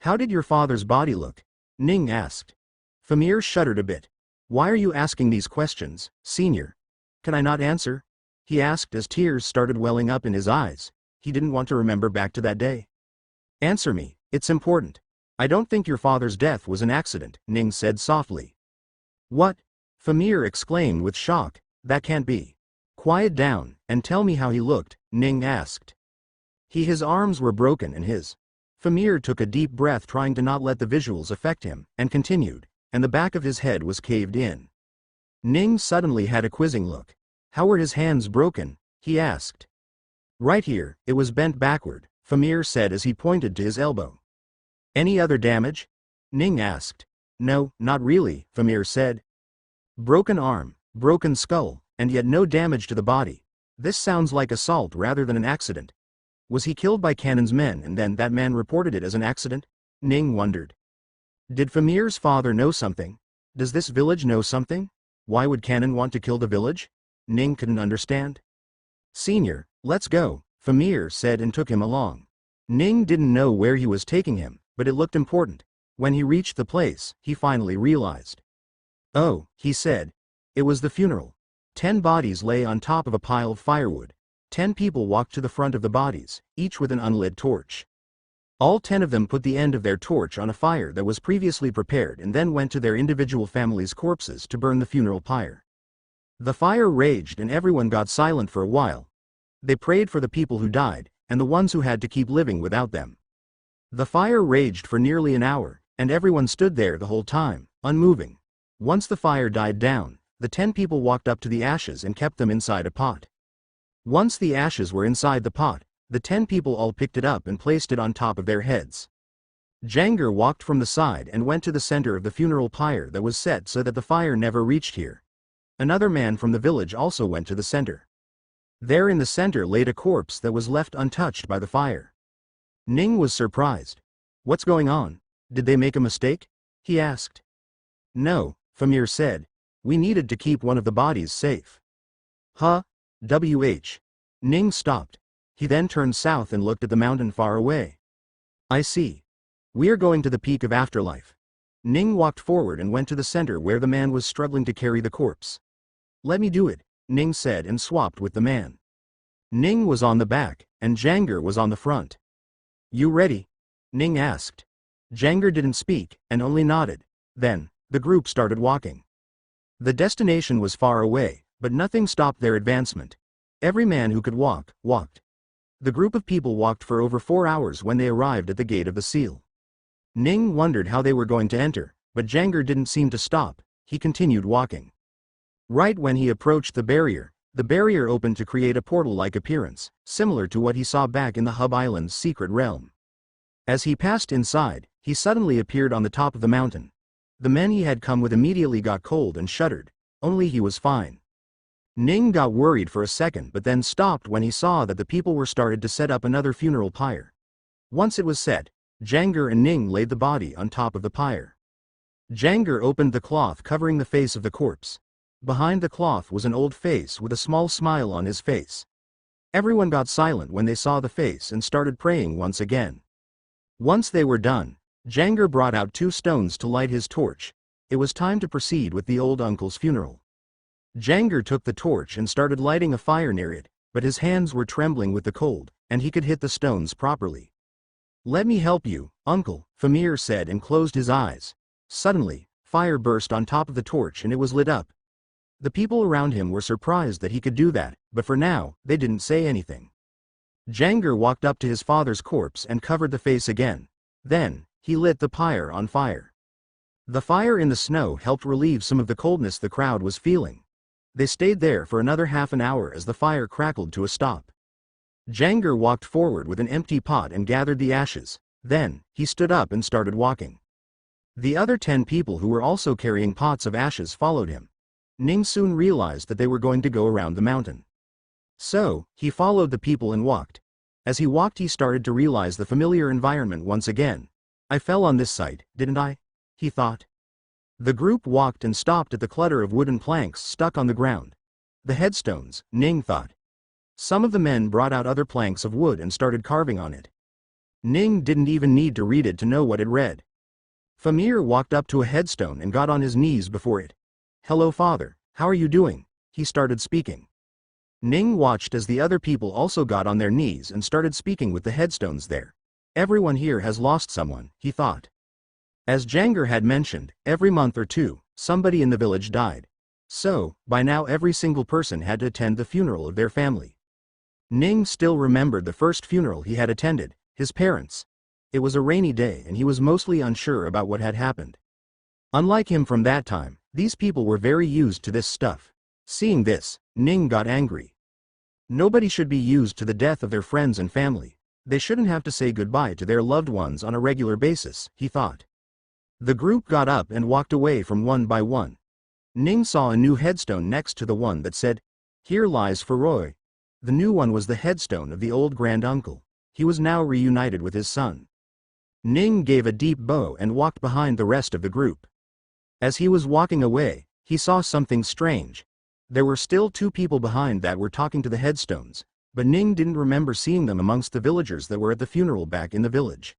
"How did your father's body look?" Ning asked. Famir shuddered a bit. "Why are you asking these questions, senior? Can I not answer?" he asked as tears started welling up in his eyes. He didn't want to remember back to that day. "Answer me, it's important." "I don't think your father's death was an accident," Ning said softly. "What?" Famir exclaimed with shock. "That can't be." "Quiet down, and tell me how he looked," Ning asked. His arms were broken and his. Famir took a deep breath trying to not let the visuals affect him, and continued, and the back of his head was caved in. Ning suddenly had a quizzing look. How were his hands broken? He asked. Right here, it was bent backward, Famir said as he pointed to his elbow. Any other damage? Ning asked. No, not really, Famir said. Broken arm, broken skull, and yet no damage to the body. This sounds like assault rather than an accident. Was he killed by Cannon's men and then that man reported it as an accident? Ning wondered. Did Famir's father know something? Does this village know something? Why would Cannon want to kill the village? Ning couldn't understand. Senior, let's go, Famir said and took him along. Ning didn't know where he was taking him, but it looked important. When he reached the place, he finally realized. Oh, he said. It was the funeral. 10 bodies lay on top of a pile of firewood. 10 people walked to the front of the bodies, each with an unlit torch. All 10 of them put the end of their torch on a fire that was previously prepared and then went to their individual families' corpses to burn the funeral pyre. The fire raged and everyone got silent for a while. They prayed for the people who died, and the ones who had to keep living without them. The fire raged for nearly an hour, and everyone stood there the whole time, unmoving. Once the fire died down, the 10 people walked up to the ashes and kept them inside a pot. Once the ashes were inside the pot, the 10 people all picked it up and placed it on top of their heads. Janger walked from the side and went to the center of the funeral pyre that was set so that the fire never reached here. Another man from the village also went to the center. There in the center laid a corpse that was left untouched by the fire. Ning was surprised. What's going on? Did they make a mistake? He asked. No, Famir said. We needed to keep one of the bodies safe. Huh? Ning stopped. He then turned south and looked at the mountain far away. I see. We are going to the peak of afterlife. Ning walked forward and went to the center where the man was struggling to carry the corpse. Let me do it, Ning said and swapped with the man. Ning was on the back, and Janger was on the front. You ready? Ning asked. Janger didn't speak, and only nodded. Then, the group started walking. The destination was far away, but nothing stopped their advancement. Every man who could walk, walked. The group of people walked for over 4 hours when they arrived at the gate of the seal. Ning wondered how they were going to enter, but Janger didn't seem to stop. He continued walking. Right when he approached the barrier opened to create a portal-like appearance, similar to what he saw back in the Hub Island's secret realm. As he passed inside, he suddenly appeared on the top of the mountain. The men he had come with immediately got cold and shuddered, only he was fine. Ning got worried for a second but then stopped when he saw that the people were started to set up another funeral pyre. Once it was set, Janger and Ning laid the body on top of the pyre. Janger opened the cloth covering the face of the corpse. Behind the cloth was an old face with a small smile on his face. Everyone got silent when they saw the face and started praying once again. Once they were done, Janger brought out 2 stones to light his torch. It was time to proceed with the old uncle's funeral. Janger took the torch and started lighting a fire near it, but his hands were trembling with the cold, and he could hit the stones properly. Let me help you, uncle, Famir said and closed his eyes. Suddenly, fire burst on top of the torch and it was lit up. The people around him were surprised that he could do that, but for now, they didn't say anything. Janger walked up to his father's corpse and covered the face again. Then, he lit the pyre on fire. The fire in the snow helped relieve some of the coldness the crowd was feeling. They stayed there for another half an hour as the fire crackled to a stop. Janger walked forward with an empty pot and gathered the ashes. Then, he stood up and started walking. The other 10 people who were also carrying pots of ashes followed him. Ning soon realized that they were going to go around the mountain. So, he followed the people and walked. As he walked he started to realize the familiar environment once again. I fell on this site, didn't I? He thought. The group walked and stopped at the clutter of wooden planks stuck on the ground. The headstones, Ning thought. Some of the men brought out other planks of wood and started carving on it. Ning didn't even need to read it to know what it read. Famir walked up to a headstone and got on his knees before it. Hello father, how are you doing? He started speaking. Ning watched as the other people also got on their knees and started speaking with the headstones there. Everyone here has lost someone, he thought. As Janger had mentioned, every month or 2, somebody in the village died. So, by now every single person had to attend the funeral of their family. Ning still remembered the first funeral he had attended, his parents'. It was a rainy day and he was mostly unsure about what had happened. Unlike him from that time, these people were very used to this stuff. Seeing this, Ning got angry. Nobody should be used to the death of their friends and family. They shouldn't have to say goodbye to their loved ones on a regular basis, he thought. The group got up and walked away from one by one. Ning saw a new headstone next to the one that said, "Here lies Feroy." The new one was the headstone of the old grand-uncle. He was now reunited with his son. Ning gave a deep bow and walked behind the rest of the group. As he was walking away, he saw something strange. There were still two people behind that were talking to the headstones, but Ning didn't remember seeing them amongst the villagers that were at the funeral back in the village.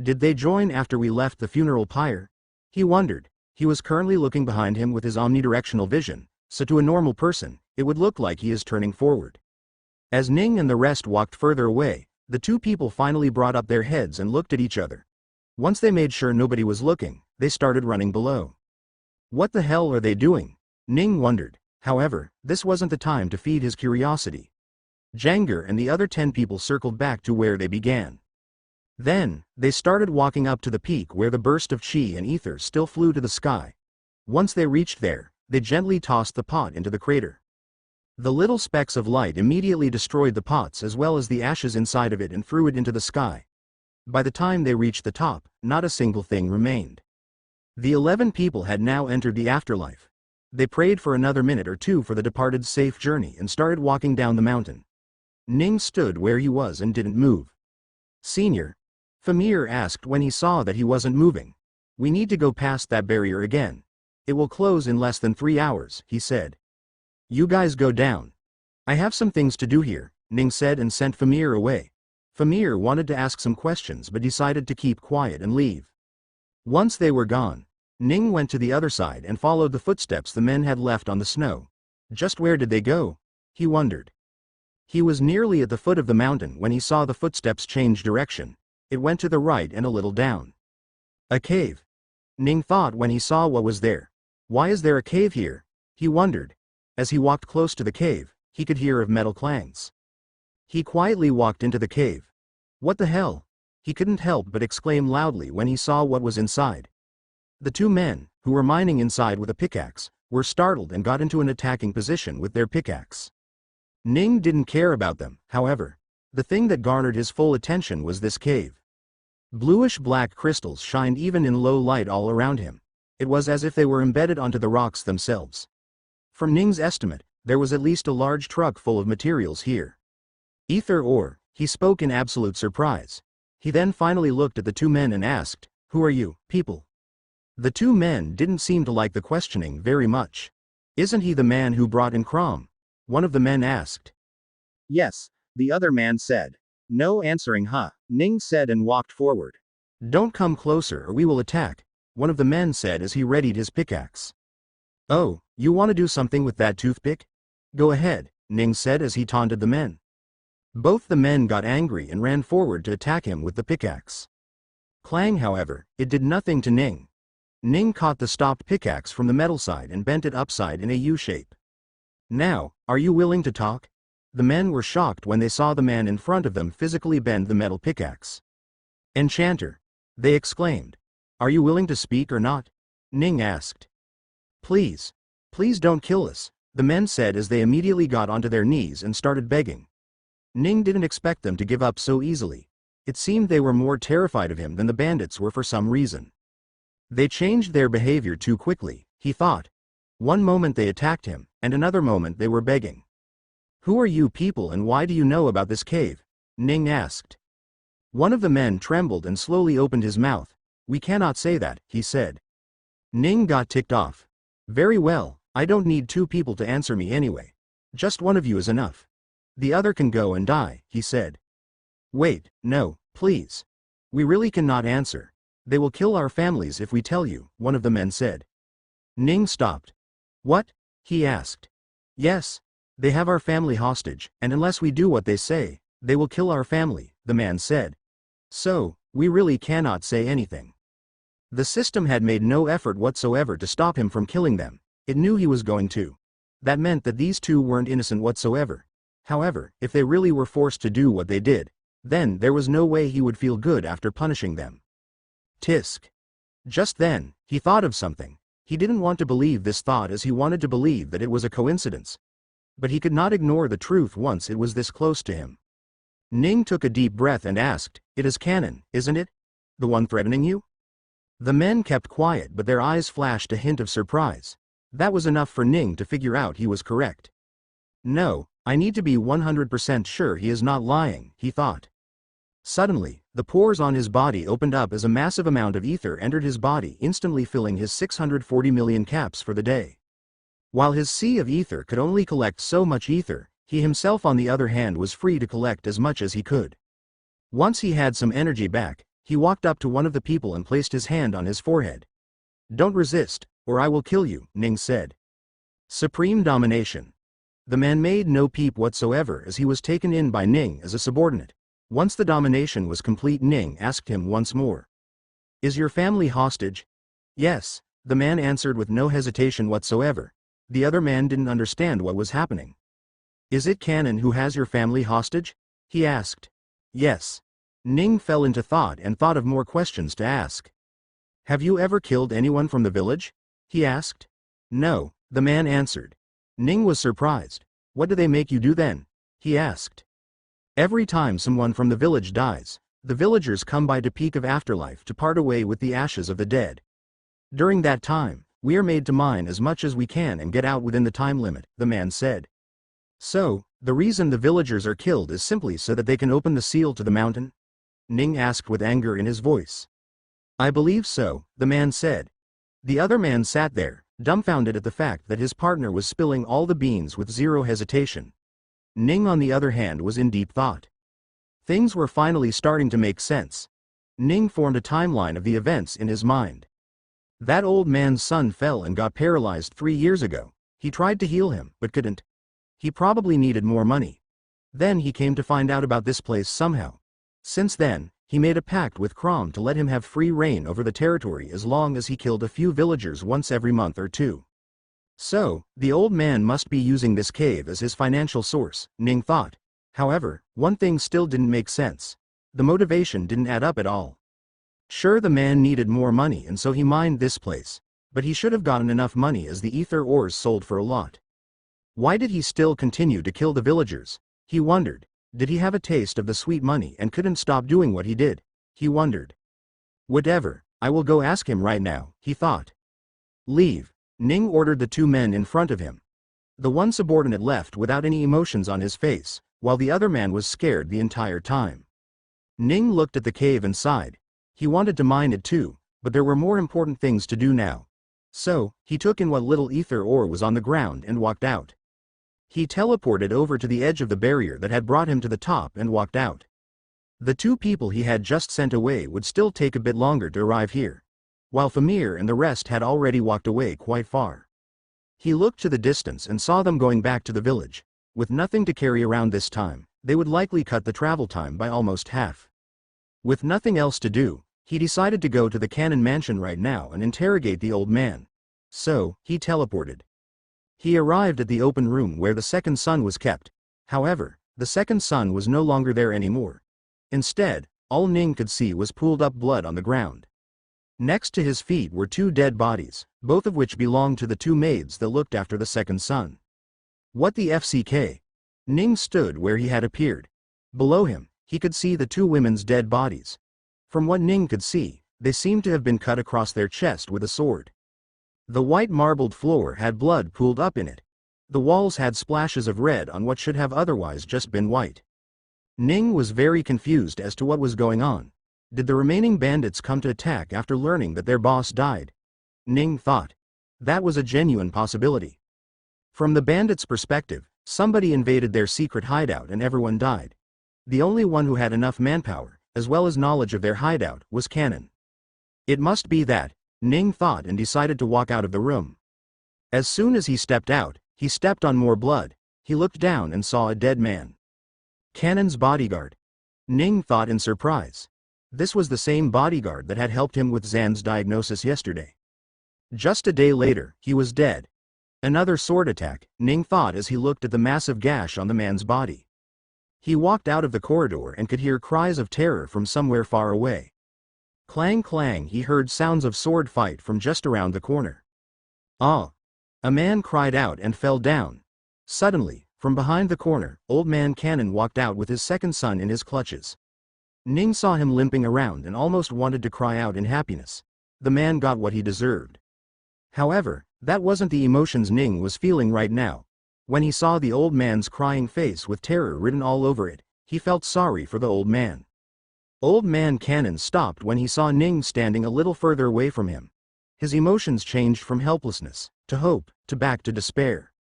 Did they join after we left the funeral pyre? He wondered. He was currently looking behind him with his omnidirectional vision, so to a normal person, it would look like he is turning forward. As Ning and the rest walked further away, the two people finally brought up their heads and looked at each other. Once they made sure nobody was looking, they started running below. What the hell are they doing? Ning wondered. However, this wasn't the time to feed his curiosity. Janger and the other 10 people circled back to where they began. Then, they started walking up to the peak where the burst of chi and ether still flew to the sky. Once they reached there, they gently tossed the pot into the crater. The little specks of light immediately destroyed the pots as well as the ashes inside of it and threw it into the sky. By the time they reached the top, not a single thing remained. The 11 people had now entered the afterlife. They prayed for another minute or two for the departed's safe journey and started walking down the mountain. Ning stood where he was and didn't move. "Senior?" Famir asked when he saw that he wasn't moving. "We need to go past that barrier again. It will close in less than 3 hours, he said. "You guys go down. I have some things to do here," Ning said and sent Famir away. Famir wanted to ask some questions but decided to keep quiet and leave. Once they were gone, Ning went to the other side and followed the footsteps the men had left on the snow. Just where did they go? He wondered. He was nearly at the foot of the mountain when he saw the footsteps change direction. It went to the right and a little down. A cave. Ning thought when he saw what was there. Why is there a cave here? He wondered. As he walked close to the cave, he could hear of metal clangs. He quietly walked into the cave. What the hell? He couldn't help but exclaim loudly when he saw what was inside. The two men, who were mining inside with a pickaxe, were startled and got into an attacking position with their pickaxe. Ning didn't care about them, however. The thing that garnered his full attention was this cave. Bluish-black crystals shined even in low light all around him. It was as if they were embedded onto the rocks themselves. From Ning's estimate, there was at least a large truck full of materials here. Ether ore, he spoke in absolute surprise. He then finally looked at the two men and asked, "Who are you, people?" The two men didn't seem to like the questioning very much. "Isn't he the man who brought in Crom?" one of the men asked. "Yes," the other man said. "No answering, huh?" Ning said and walked forward. "Don't come closer or we will attack," one of the men said as he readied his pickaxe. "Oh, you want to do something with that toothpick? Go ahead," Ning said as he taunted the men. Both the men got angry and ran forward to attack him with the pickaxe. Clang, however, it did nothing to Ning. Ning caught the stopped pickaxe from the metal side and bent it upside in a U shape. "Now, are you willing to talk?" The men were shocked when they saw the man in front of them physically bend the metal pickaxe. "Enchanter!" they exclaimed. "Are you willing to speak or not?" Ning asked. Please don't kill us," the men said as they immediately got onto their knees and started begging. Ning didn't expect them to give up so easily. It seemed they were more terrified of him than the bandits were for some reason. They changed their behavior too quickly, he thought. One moment they attacked him, and another moment they were begging. "Who are you people and why do you know about this cave?" Ning asked. One of the men trembled and slowly opened his mouth. "We cannot say that," he said. Ning got ticked off. "Very well, I don't need two people to answer me anyway. Just one of you is enough. The other can go and die," he said. "Wait, no, please. We really cannot answer. They will kill our families if we tell you," one of the men said. Ning stopped. "What?" he asked. "Yes. They have our family hostage, and unless we do what they say, they will kill our family," the man said. "So, we really cannot say anything." The system had made no effort whatsoever to stop him from killing them. It knew he was going to. That meant that these two weren't innocent whatsoever. However, if they really were forced to do what they did, then there was no way he would feel good after punishing them. Tisk. Just then, he thought of something. He didn't want to believe this thought as he wanted to believe that it was a coincidence. But he could not ignore the truth once it was this close to him. Ning took a deep breath and asked, "It is Cannon, isn't it? The one threatening you?" The men kept quiet, but their eyes flashed a hint of surprise. That was enough for Ning to figure out he was correct. "No, I need to be 100% sure he is not lying," he thought. Suddenly, the pores on his body opened up as a massive amount of ether entered his body, instantly filling his 640 million caps for the day. While his sea of ether could only collect so much ether, he himself on the other hand was free to collect as much as he could. Once he had some energy back, he walked up to one of the people and placed his hand on his forehead. "Don't resist, or I will kill you," Ning said. Supreme domination. The man made no peep whatsoever as he was taken in by Ning as a subordinate. Once the domination was complete, Ning asked him once more. "Is your family hostage?" "Yes," the man answered with no hesitation whatsoever. The other man didn't understand what was happening. "Is it Cannon who has your family hostage?" he asked. "Yes." Ning fell into thought and thought of more questions to ask. "Have you ever killed anyone from the village?" he asked. "No," the man answered. Ning was surprised. "What do they make you do then?" he asked. "Every time someone from the village dies, the villagers come by to peak of afterlife to part away with the ashes of the dead. During that time, we are made to mine as much as we can and get out within the time limit," the man said. "So, the reason the villagers are killed is simply so that they can open the seal to the mountain?" Ning asked with anger in his voice. "I believe so," the man said. The other man sat there, dumbfounded at the fact that his partner was spilling all the beans with zero hesitation. Ning on the other hand was in deep thought. Things were finally starting to make sense. Ning formed a timeline of the events in his mind. That old man's son fell and got paralyzed 3 years ago. He tried to heal him, but couldn't. He probably needed more money. Then he came to find out about this place somehow. Since then, he made a pact with Crom to let him have free reign over the territory as long as he killed a few villagers once every month or two. So, the old man must be using this cave as his financial source, Ning thought. However, one thing still didn't make sense. The motivation didn't add up at all. Sure, the man needed more money and so he mined this place, but he should have gotten enough money as the ether ores sold for a lot. Why did he still continue to kill the villagers? He wondered. Did he have a taste of the sweet money and couldn't stop doing what he did? He wondered. Whatever, I will go ask him right now, he thought. "Leave," Ning ordered the 2 men in front of him. The one subordinate left without any emotions on his face, while the other man was scared the entire time. Ning looked at the cave and sighed. He wanted to mine it too, but there were more important things to do now. So, he took in what little ether ore was on the ground and walked out. He teleported over to the edge of the barrier that had brought him to the top and walked out. The 2 people he had just sent away would still take a bit longer to arrive here, while Famir and the rest had already walked away quite far. He looked to the distance and saw them going back to the village. With nothing to carry around this time, they would likely cut the travel time by almost half. With nothing else to do, he decided to go to the Cannon mansion right now and interrogate the old man. So, he teleported. He arrived at the open room where the second son was kept. However, the second son was no longer there anymore. Instead, all Ning could see was pooled up blood on the ground. Next to his feet were 2 dead bodies, both of which belonged to the 2 maids that looked after the second son. What the FCK? Ning stood where he had appeared. Below him, he could see the 2 women's dead bodies. From what Ning could see, they seemed to have been cut across their chest with a sword. The white marbled floor had blood pooled up in it. The walls had splashes of red on what should have otherwise just been white. Ning was very confused as to what was going on. Did the remaining bandits come to attack after learning that their boss died? Ning thought. That was a genuine possibility. From the bandits' perspective, somebody invaded their secret hideout and everyone died. The only one who had enough manpower, as well as knowledge of their hideout, was Cannon. It must be that, Ning thought and decided to walk out of the room. As soon as he stepped out, he stepped on more blood. He looked down and saw a dead man. Cannon's bodyguard. Ning thought in surprise. This was the same bodyguard that had helped him with Zan's diagnosis yesterday. Just a day later, he was dead. Another sword attack, Ning thought as he looked at the massive gash on the man's body. He walked out of the corridor and could hear cries of terror from somewhere far away. Clang clang, he heard sounds of sword fight from just around the corner. Ah! A man cried out and fell down. Suddenly, from behind the corner, old man Cannon walked out with his second son in his clutches. Ning saw him limping around and almost wanted to cry out in happiness. The man got what he deserved. However, that wasn't the emotions Ning was feeling right now. When he saw the old man's crying face with terror written all over it, he felt sorry for the old man. Old man Cannon stopped when he saw Ning standing a little further away from him. His emotions changed from helplessness, to hope, to back to despair.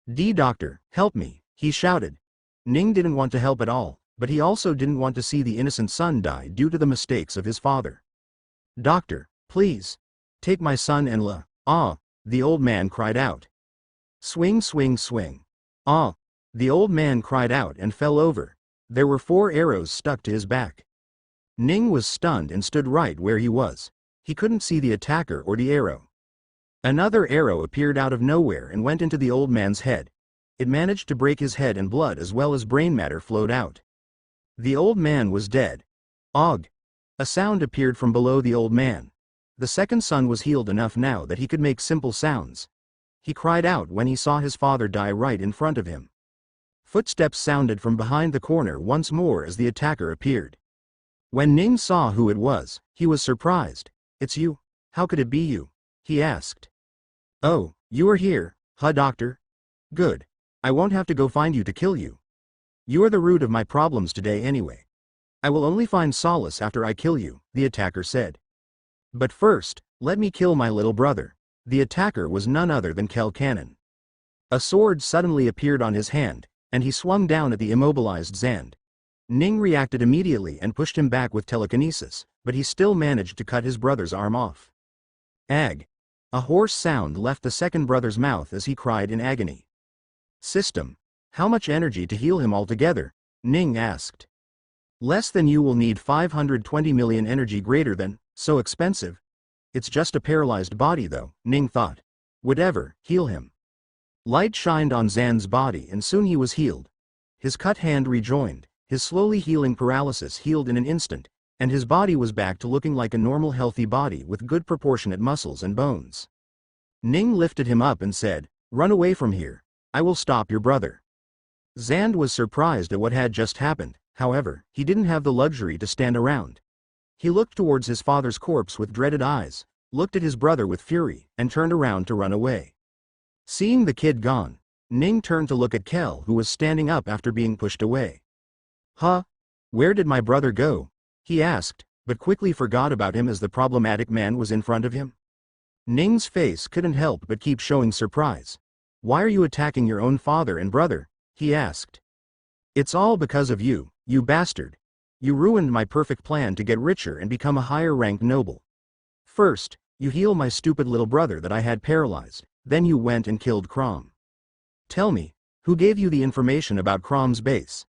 Doctor, help me," he shouted. Ning didn't want to help at all, but he also didn't want to see the innocent son die due to the mistakes of his father. "Doctor, please. Take my son and the old man cried out. Swing, swing, swing. The old man cried out and fell over. There were 4 arrows stuck to his back. Ning was stunned and stood right where he was. He couldn't see the attacker or the arrow. Another arrow appeared out of nowhere and went into the old man's head. It managed to break his head and blood as well as brain matter flowed out. The old man was dead. Og! A sound appeared from below the old man. The second son was healed enough now that he could make simple sounds. He cried out when he saw his father die right in front of him. Footsteps sounded from behind the corner once more as the attacker appeared. When Ning saw who it was, he was surprised. "It's you? How could it be you?" he asked. "Oh, you are here, huh, doctor? Good. I won't have to go find you to kill you. You are the root of my problems today anyway. I will only find solace after I kill you," the attacker said. "But first, let me kill my little brother." The attacker was none other than Kel Cannon. A sword suddenly appeared on his hand, and he swung down at the immobilized Zand. Ning reacted immediately and pushed him back with telekinesis, but he still managed to cut his brother's arm off. Ag! A hoarse sound left the second brother's mouth as he cried in agony. "System, how much energy to heal him altogether?" Ning asked. "Less than you will need 520 million energy greater than, so expensive. It's just a paralyzed body though," Ning thought. "Whatever, heal him." Light shined on Zan's body and soon he was healed. His cut hand rejoined, his slowly healing paralysis healed in an instant, and his body was back to looking like a normal healthy body with good proportionate muscles and bones. Ning lifted him up and said, "Run away from here. I will stop your brother." Zand was surprised at what had just happened, however, he didn't have the luxury to stand around. He looked towards his father's corpse with dreaded eyes, looked at his brother with fury, and turned around to run away. Seeing the kid gone, Ning turned to look at Kel who was standing up after being pushed away. "Huh? Where did my brother go?" he asked, but quickly forgot about him as the problematic man was in front of him. Ning's face couldn't help but keep showing surprise. "Why are you attacking your own father and brother?" he asked. "It's all because of you, you bastard. You ruined my perfect plan to get richer and become a higher-ranked noble. First, you heal my stupid little brother that I had paralyzed, then you went and killed Crom. Tell me, who gave you the information about Crom's base?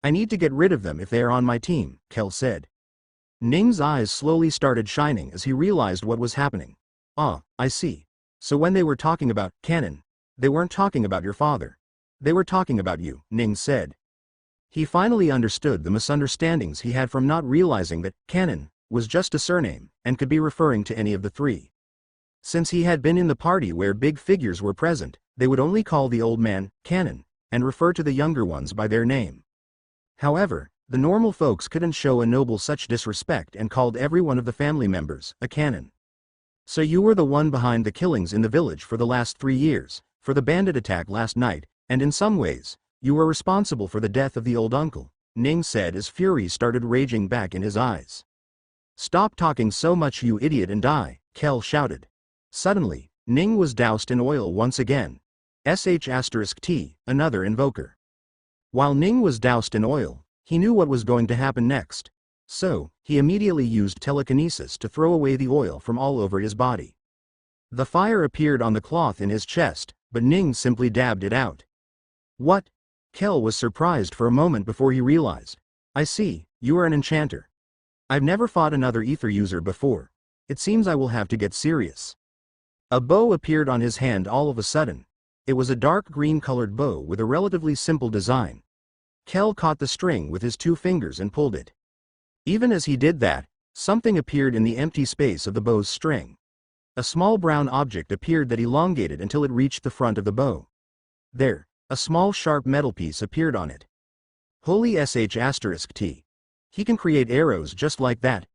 I need to get rid of them if they are on my team," Kel said. Ning's eyes slowly started shining as he realized what was happening. "Ah, I see. So when they were talking about Cannon, they weren't talking about your father. They were talking about you," Ning said. He finally understood the misunderstandings he had from not realizing that Cannon was just a surname and could be referring to any of the 3. Since he had been in the party where big figures were present, they would only call the old man Cannon and refer to the younger ones by their name. However, the normal folks couldn't show a noble such disrespect and called every one of the family members a Cannon. "So you were the one behind the killings in the village for the last 3 years, for the bandit attack last night, and in some ways, you were responsible for the death of the old uncle," Ning said as fury started raging back in his eyes. "Stop talking so much you idiot and die," Kel shouted. Suddenly, Ning was doused in oil once again. *T, another invoker. While Ning was doused in oil, he knew what was going to happen next. So, he immediately used telekinesis to throw away the oil from all over his body. The fire appeared on the cloth in his chest, but Ning simply dabbed it out. "What?" Kel was surprised for a moment before he realized. "I see, you are an enchanter. I've never fought another ether user before. It seems I will have to get serious." A bow appeared on his hand all of a sudden. It was a dark green-colored bow with a relatively simple design. Kel caught the string with his 2 fingers and pulled it. Even as he did that, something appeared in the empty space of the bow's string. A small brown object appeared that elongated until it reached the front of the bow. There, a small sharp metal piece appeared on it. Holy sh*t. He can create arrows just like that,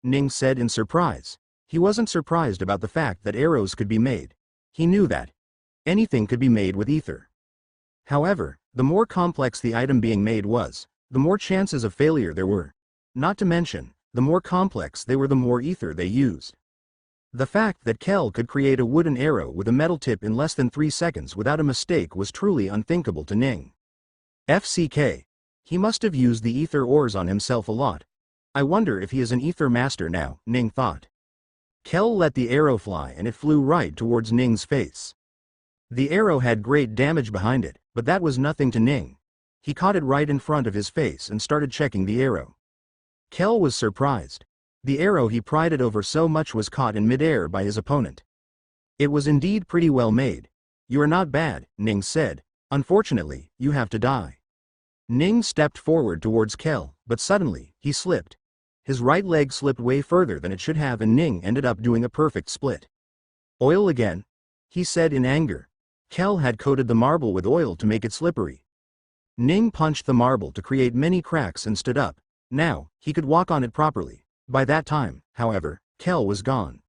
Ning said in surprise. He wasn't surprised about the fact that arrows could be made. He knew that anything could be made with ether. However, the more complex the item being made was, the more chances of failure there were. Not to mention, the more complex they were, the more ether they used. The fact that Kel could create a wooden arrow with a metal tip in less than 3 seconds without a mistake was truly unthinkable to Ning. FCK. He must have used the ether ores on himself a lot. I wonder if he is an ether master now, Ning thought. Kel let the arrow fly and it flew right towards Ning's face. The arrow had great damage behind it, but that was nothing to Ning. He caught it right in front of his face and started checking the arrow. Kel was surprised. The arrow he prided over so much was caught in midair by his opponent. It was indeed pretty well made. You are not bad, Ning said. Unfortunately, you have to die. Ning stepped forward towards Kel, but suddenly, he slipped. His right leg slipped way further than it should have and Ning ended up doing a perfect split. Oil again? He said in anger. Kel had coated the marble with oil to make it slippery. Ning punched the marble to create many cracks and stood up. Now, he could walk on it properly. By that time, however, Kel was gone.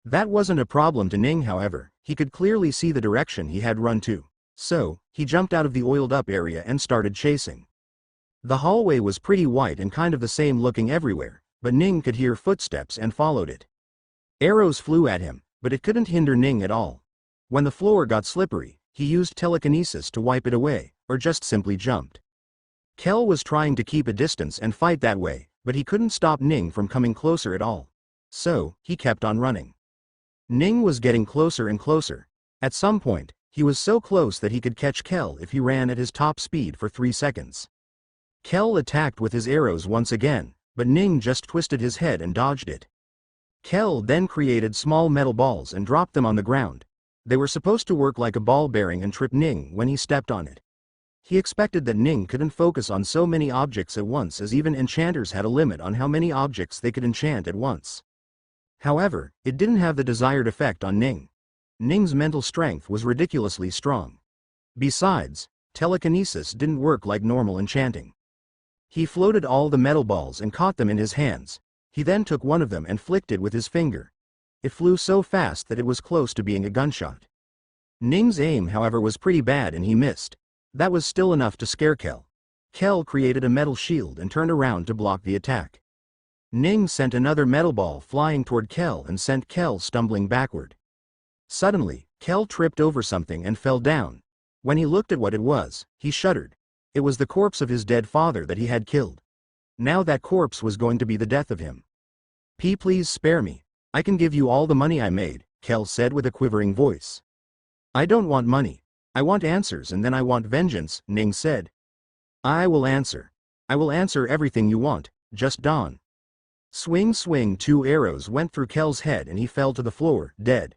That wasn't a problem to Ning, however. He could clearly see the direction he had run to. So, he jumped out of the oiled-up area and started chasing. The hallway was pretty white and kind of the same looking everywhere, but Ning could hear footsteps and followed it. Arrows flew at him, but it couldn't hinder Ning at all. When the floor got slippery, he used telekinesis to wipe it away, or just simply jumped. Kel was trying to keep a distance and fight that way, but he couldn't stop Ning from coming closer at all. So, he kept on running. Ning was getting closer and closer. At some point, he was so close that he could catch Kel if he ran at his top speed for 3 seconds. Kel attacked with his arrows once again, but Ning just twisted his head and dodged it. Kel then created small metal balls and dropped them on the ground. They were supposed to work like a ball bearing and trip Ning when he stepped on it. He expected that Ning couldn't focus on so many objects at once, as even enchanters had a limit on how many objects they could enchant at once. However, it didn't have the desired effect on Ning. Ning's mental strength was ridiculously strong. Besides, telekinesis didn't work like normal enchanting. He floated all the metal balls and caught them in his hands. He then took one of them and flicked it with his finger. It flew so fast that it was close to being a gunshot. Ning's aim, however, was pretty bad and he missed. That was still enough to scare Kel. Kel created a metal shield and turned around to block the attack. Ning sent another metal ball flying toward Kel and sent Kel stumbling backward. Suddenly, Kel tripped over something and fell down. When he looked at what it was, he shuddered. It was the corpse of his dead father that he had killed. Now that corpse was going to be the death of him. Please spare me. I can give you all the money I made, Kel said with a quivering voice. I don't want money. I want answers and then I want vengeance, Ning said. I will answer. I will answer everything you want, just dawn. Swing swing, 2 arrows went through Kel's head and he fell to the floor, dead.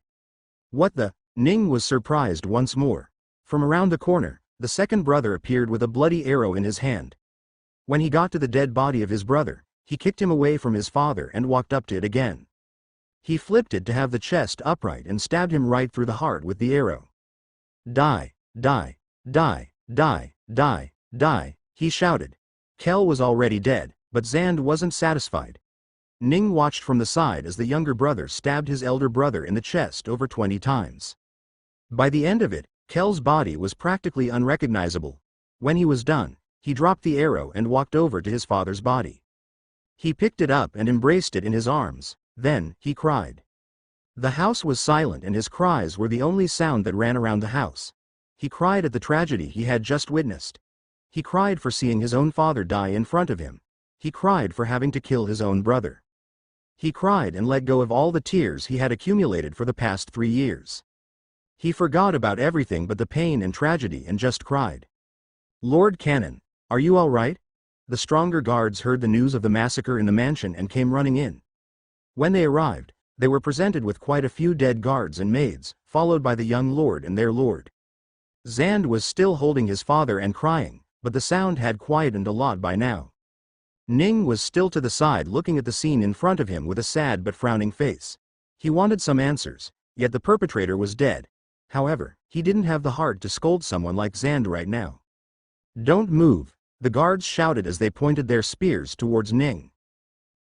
What the? Ning was surprised once more. From around the corner, the second brother appeared with a bloody arrow in his hand. When he got to the dead body of his brother, he kicked him away from his father and walked up to it again. He flipped it to have the chest upright and stabbed him right through the heart with the arrow. Die, die, die, die, die, die, he shouted. Kel was already dead, but Zand wasn't satisfied. Ning watched from the side as the younger brother stabbed his elder brother in the chest over 20 times. By the end of it, Kel's body was practically unrecognizable. When he was done, he dropped the arrow and walked over to his father's body. He picked it up and embraced it in his arms. Then, he cried. The house was silent and his cries were the only sound that ran around the house. He cried at the tragedy he had just witnessed. He cried for seeing his own father die in front of him. He cried for having to kill his own brother. He cried and let go of all the tears he had accumulated for the past 3 years. He forgot about everything but the pain and tragedy and just cried. Lord Canon, are you all right? The stronger guards heard the news of the massacre in the mansion and came running in. When they arrived, they were presented with quite a few dead guards and maids, followed by the young lord and their lord. Zand was still holding his father and crying, but the sound had quietened a lot by now. Ning was still to the side looking at the scene in front of him with a sad but frowning face. He wanted some answers, yet the perpetrator was dead. However, he didn't have the heart to scold someone like Zand right now. Don't move, the guards shouted as they pointed their spears towards Ning.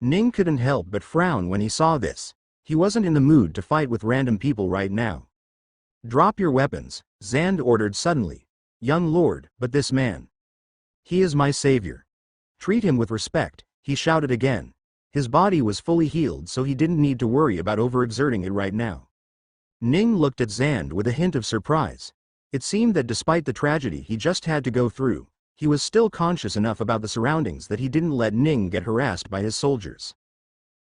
Ning couldn't help but frown when he saw this. He wasn't in the mood to fight with random people right now. Drop your weapons, Zand ordered suddenly. Young lord, but this man. He is my savior. Treat him with respect, he shouted again. His body was fully healed so he didn't need to worry about overexerting it right now. Ning looked at Zand with a hint of surprise. It seemed that despite the tragedy he just had to go through, he was still conscious enough about the surroundings that he didn't let Ning get harassed by his soldiers.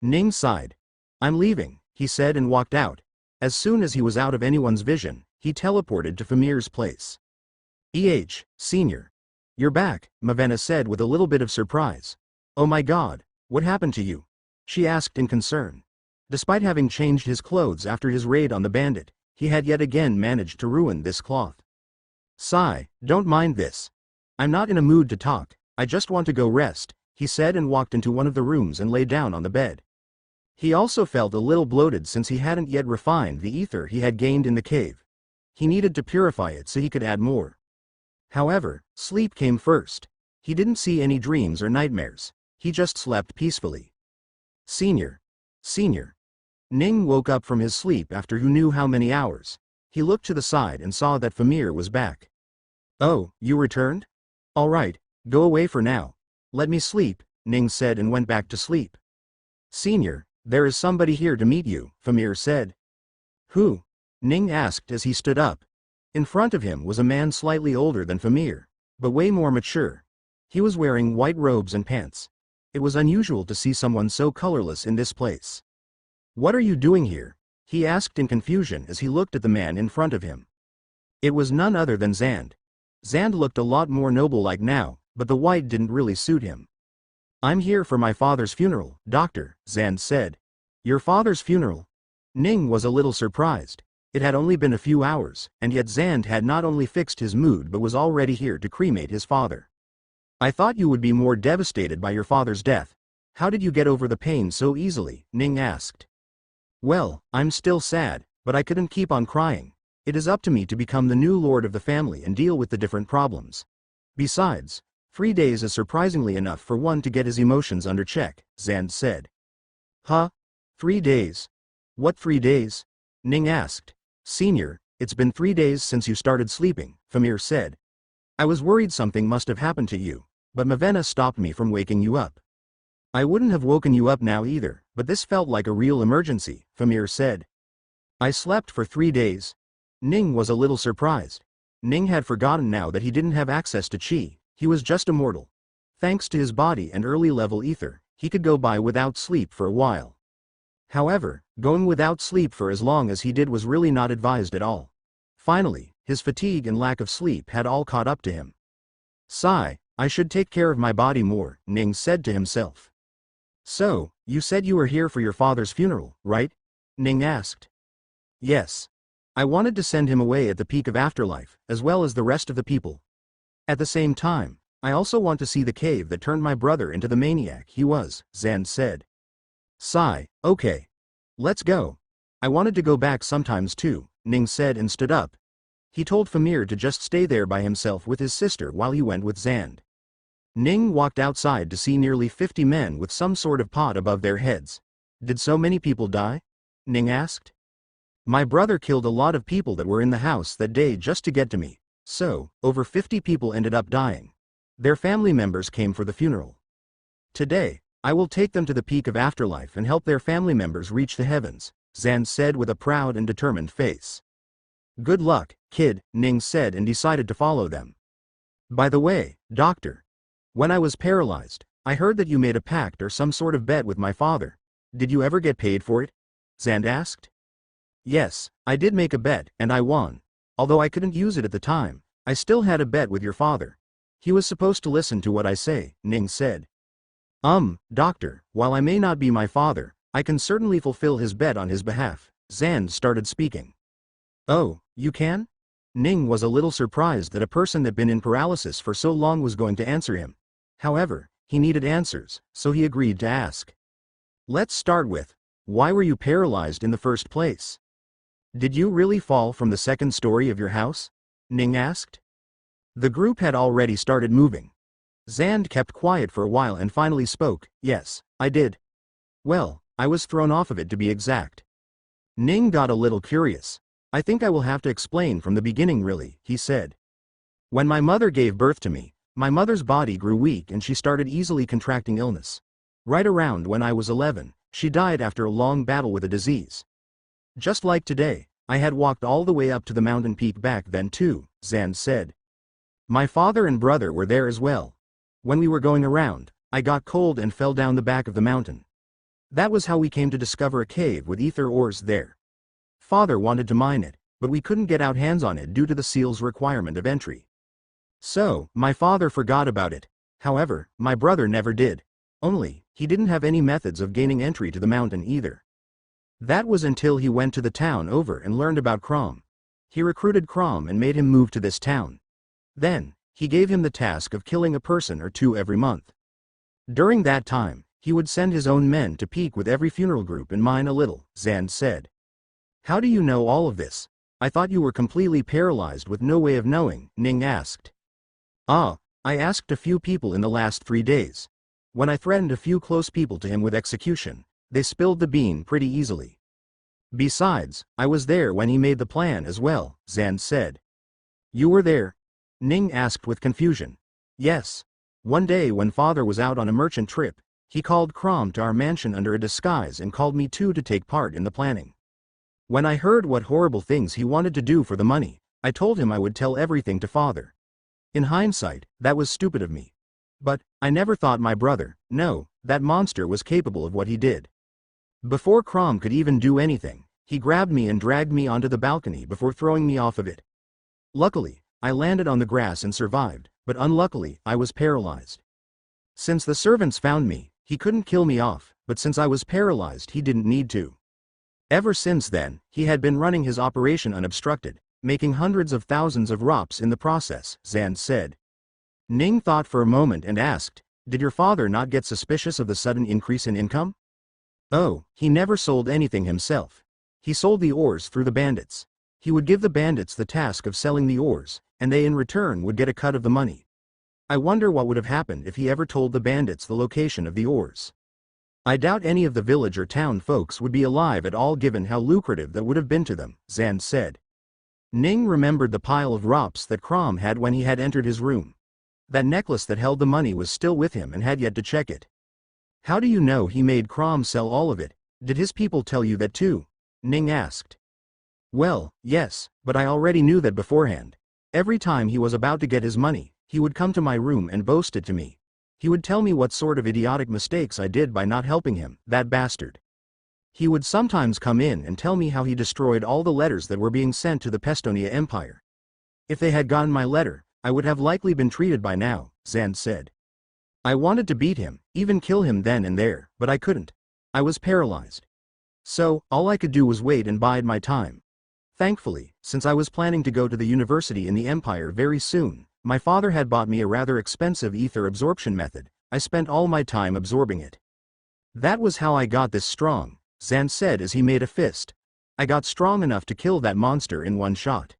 Ning sighed. I'm leaving, he said and walked out. As soon as he was out of anyone's vision, he teleported to Famir's place. Senior. You're back, Mavenna said with a little bit of surprise. Oh my god, what happened to you? She asked in concern. Despite having changed his clothes after his raid on the bandit, he had yet again managed to ruin this cloth. Sigh, don't mind this. I'm not in a mood to talk, I just want to go rest, he said and walked into one of the rooms and lay down on the bed. He also felt a little bloated since he hadn't yet refined the ether he had gained in the cave. He needed to purify it so he could add more. However, sleep came first. He didn't see any dreams or nightmares. He just slept peacefully. Senior. Ning woke up from his sleep after who knew how many hours. He looked to the side and saw that Famir was back. Oh, you returned? All right, go away for now. Let me sleep, Ning said and went back to sleep. Senior, there is somebody here to meet you, Famir said. Who? Ning asked as he stood up. In front of him was a man slightly older than Famir, but way more mature. He was wearing white robes and pants. It was unusual to see someone so colorless in this place. What are you doing here? He asked in confusion as he looked at the man in front of him. It was none other than Zand. Zand looked a lot more noble-like now, but the white didn't really suit him. I'm here for my father's funeral, doctor, Zand said. Your father's funeral? Ning was a little surprised. It had only been a few hours, and yet Zand had not only fixed his mood but was already here to cremate his father. I thought you would be more devastated by your father's death. How did you get over the pain so easily? Ning asked. Well, I'm still sad, but I couldn't keep on crying. It is up to me to become the new lord of the family and deal with the different problems. Besides, 3 days is surprisingly enough for one to get his emotions under check, Zand said. Huh? 3 days? What 3 days? Ning asked. Senior, it's been 3 days since you started sleeping, Famir said. I was worried something must have happened to you, but Mavenna stopped me from waking you up. I wouldn't have woken you up now either, but this felt like a real emergency, Famir said. I slept for 3 days. Ning was a little surprised. Ning had forgotten now that he didn't have access to chi, he was just a mortal. Thanks to his body and early level ether, he could go by without sleep for a while. However, going without sleep for as long as he did was really not advised at all. Finally, his fatigue and lack of sleep had all caught up to him. Sigh, I should take care of my body more, Ning said to himself. So, you said you were here for your father's funeral, right? Ning asked. Yes. I wanted to send him away at the peak of afterlife, as well as the rest of the people. At the same time, I also want to see the cave that turned my brother into the maniac he was, Zand said. Sigh, okay. Let's go. I wanted to go back sometimes too, Ning said and stood up. He told Famir to just stay there by himself with his sister while he went with Zand. Ning walked outside to see nearly 50 men with some sort of pot above their heads. Did so many people die? Ning asked. My brother killed a lot of people that were in the house that day just to get to me, so, over 50 people ended up dying. Their family members came for the funeral. Today, I will take them to the peak of afterlife and help their family members reach the heavens, Zand said with a proud and determined face. Good luck, kid, Ning said and decided to follow them. By the way, doctor. When I was paralyzed, I heard that you made a pact or some sort of bet with my father. Did you ever get paid for it? Zand asked. Yes, I did make a bet, and I won. Although I couldn't use it at the time, I still had a bet with your father. He was supposed to listen to what I say, Ning said. Doctor, while I may not be my father, I can certainly fulfill his bet on his behalf, Zand started speaking. Oh, you can? Ning was a little surprised that a person that been in paralysis for so long was going to answer him. However, he needed answers, so he agreed to ask. Let's start with, Why were you paralyzed in the first place? Did you really fall from the second story of your house? Ning asked. The group had already started moving. Zand kept quiet for a while and finally spoke, yes, I did. Well, I was thrown off of it to be exact. Ning got a little curious. I think I will have to explain from the beginning really, he said. When my mother gave birth to me, my mother's body grew weak and she started easily contracting illness. Right around when I was 11, she died after a long battle with a disease. Just like today, I had walked all the way up to the mountain peak back then too, Zand said. My father and brother were there as well. When we were going around, I got cold and fell down the back of the mountain. That was how we came to discover a cave with ether ores there. Father wanted to mine it, but we couldn't get out hands on it due to the seal's requirement of entry. So, my father forgot about it. However, my brother never did. Only, he didn't have any methods of gaining entry to the mountain either. That was until he went to the town over and learned about Crom. He recruited Crom and made him move to this town. Then, he gave him the task of killing a person or two every month. During that time, he would send his own men to peek with every funeral group and mine a little, Zand said. How do you know all of this? I thought you were completely paralyzed with no way of knowing, Ning asked. I asked a few people in the last 3 days. When I threatened a few close people to him with execution, they spilled the bean pretty easily. Besides, I was there when he made the plan as well, Zand said. You were there? Ning asked with confusion. Yes. One day when father was out on a merchant trip, he called Crom to our mansion under a disguise and called me too to take part in the planning. When I heard what horrible things he wanted to do for the money, I told him I would tell everything to father. In hindsight, that was stupid of me. But, I never thought my brother, no, that monster was capable of what he did. Before Crom could even do anything, he grabbed me and dragged me onto the balcony before throwing me off of it. Luckily, I landed on the grass and survived, but unluckily, I was paralyzed. Since the servants found me, he couldn't kill me off, but since I was paralyzed he didn't need to. Ever since then, he had been running his operation unobstructed, making hundreds of thousands of rops in the process, Zand said. Ning thought for a moment and asked, did your father not get suspicious of the sudden increase in income? Oh, he never sold anything himself. He sold the ores through the bandits. He would give the bandits the task of selling the ores, and they in return would get a cut of the money. I wonder what would have happened if he ever told the bandits the location of the ores. I doubt any of the village or town folks would be alive at all given how lucrative that would have been to them, Zand said. Ning remembered the pile of rops that Crom had when he had entered his room. That necklace that held the money was still with him and had yet to check it. How do you know he made Crom sell all of it? Did his people tell you that too? Ning asked. Well, yes, but I already knew that beforehand. Every time he was about to get his money, he would come to my room and boast it to me. He would tell me what sort of idiotic mistakes I did by not helping him, that bastard. He would sometimes come in and tell me how he destroyed all the letters that were being sent to the Pestonia Empire. If they had gotten my letter, I would have likely been treated by now, Zand said. I wanted to beat him, even kill him then and there, but I couldn't. I was paralyzed. So, all I could do was wait and bide my time. Thankfully, since I was planning to go to the university in the Empire very soon, my father had bought me a rather expensive ether absorption method. I spent all my time absorbing it. That was how I got this strong, Zand said as he made a fist. I got strong enough to kill that monster in one shot.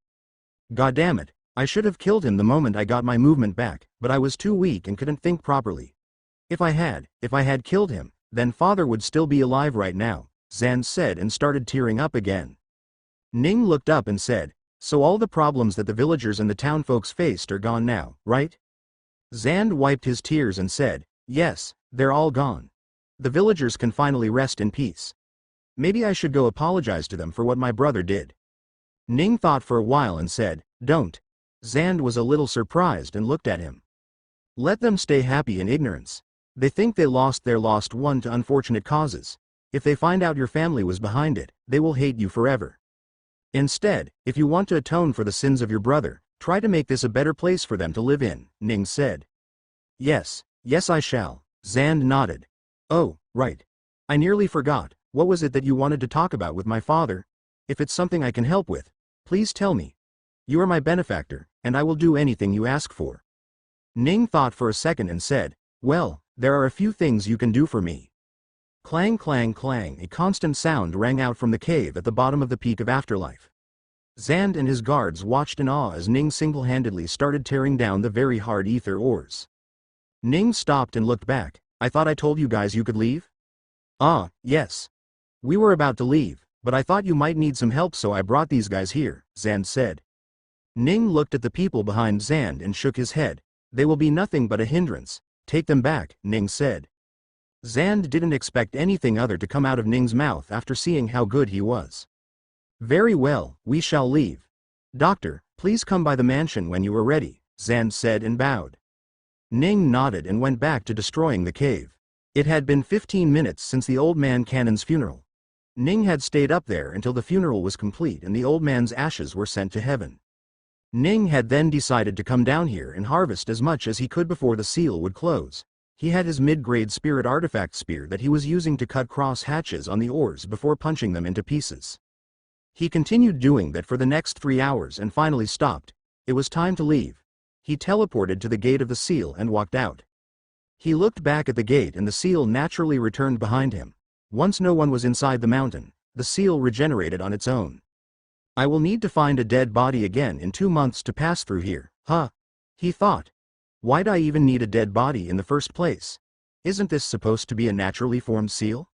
Goddammit, I should have killed him the moment I got my movement back, but I was too weak and couldn't think properly. If I had killed him, then father would still be alive right now, Zand said and started tearing up again. Ning looked up and said, so all the problems that the villagers and the town folks faced are gone now, right? Zand wiped his tears and said, yes, they're all gone. The villagers can finally rest in peace. Maybe I should go apologize to them for what my brother did. Ning thought for a while and said, don't. Zand was a little surprised and looked at him. Let them stay happy in ignorance. They think they lost their lost one to unfortunate causes. If they find out your family was behind it, they will hate you forever. Instead, if you want to atone for the sins of your brother, try to make this a better place for them to live in, Ning said. Yes, I shall, Zand nodded. Oh, right. I nearly forgot, what was it that you wanted to talk about with my father? If it's something I can help with, please tell me. You are my benefactor, and I will do anything you ask for. Ning thought for a second and said, well, there are a few things you can do for me. Clang clang clang, a constant sound rang out from the cave at the bottom of the peak of afterlife. Zand and his guards watched in awe as Ning single-handedly started tearing down the very hard ether ores. Ning stopped and looked back. I thought I told you guys you could leave? Ah, yes. We were about to leave, but I thought you might need some help so I brought these guys here, Zand said. Ning looked at the people behind Zand and shook his head. They will be nothing but a hindrance. Take them back, Ning said. Zand didn't expect anything other to come out of Ning's mouth after seeing how good he was. Very well, we shall leave. Doctor, please come by the mansion when you are ready, Zand said and bowed. Ning nodded and went back to destroying the cave. It had been 15 minutes since the old man Cannon's funeral. Ning had stayed up there until the funeral was complete and the old man's ashes were sent to heaven. Ning had then decided to come down here and harvest as much as he could before the seal would close. He had his mid-grade spirit artifact spear that he was using to cut cross hatches on the ores before punching them into pieces. He continued doing that for the next 3 hours and finally stopped. It was time to leave. He teleported to the gate of the seal and walked out. He looked back at the gate and the seal naturally returned behind him. Once no one was inside the mountain, the seal regenerated on its own. I will need to find a dead body again in 2 months to pass through here, huh? He thought. Why'd I even need a dead body in the first place? Isn't this supposed to be a naturally formed seal?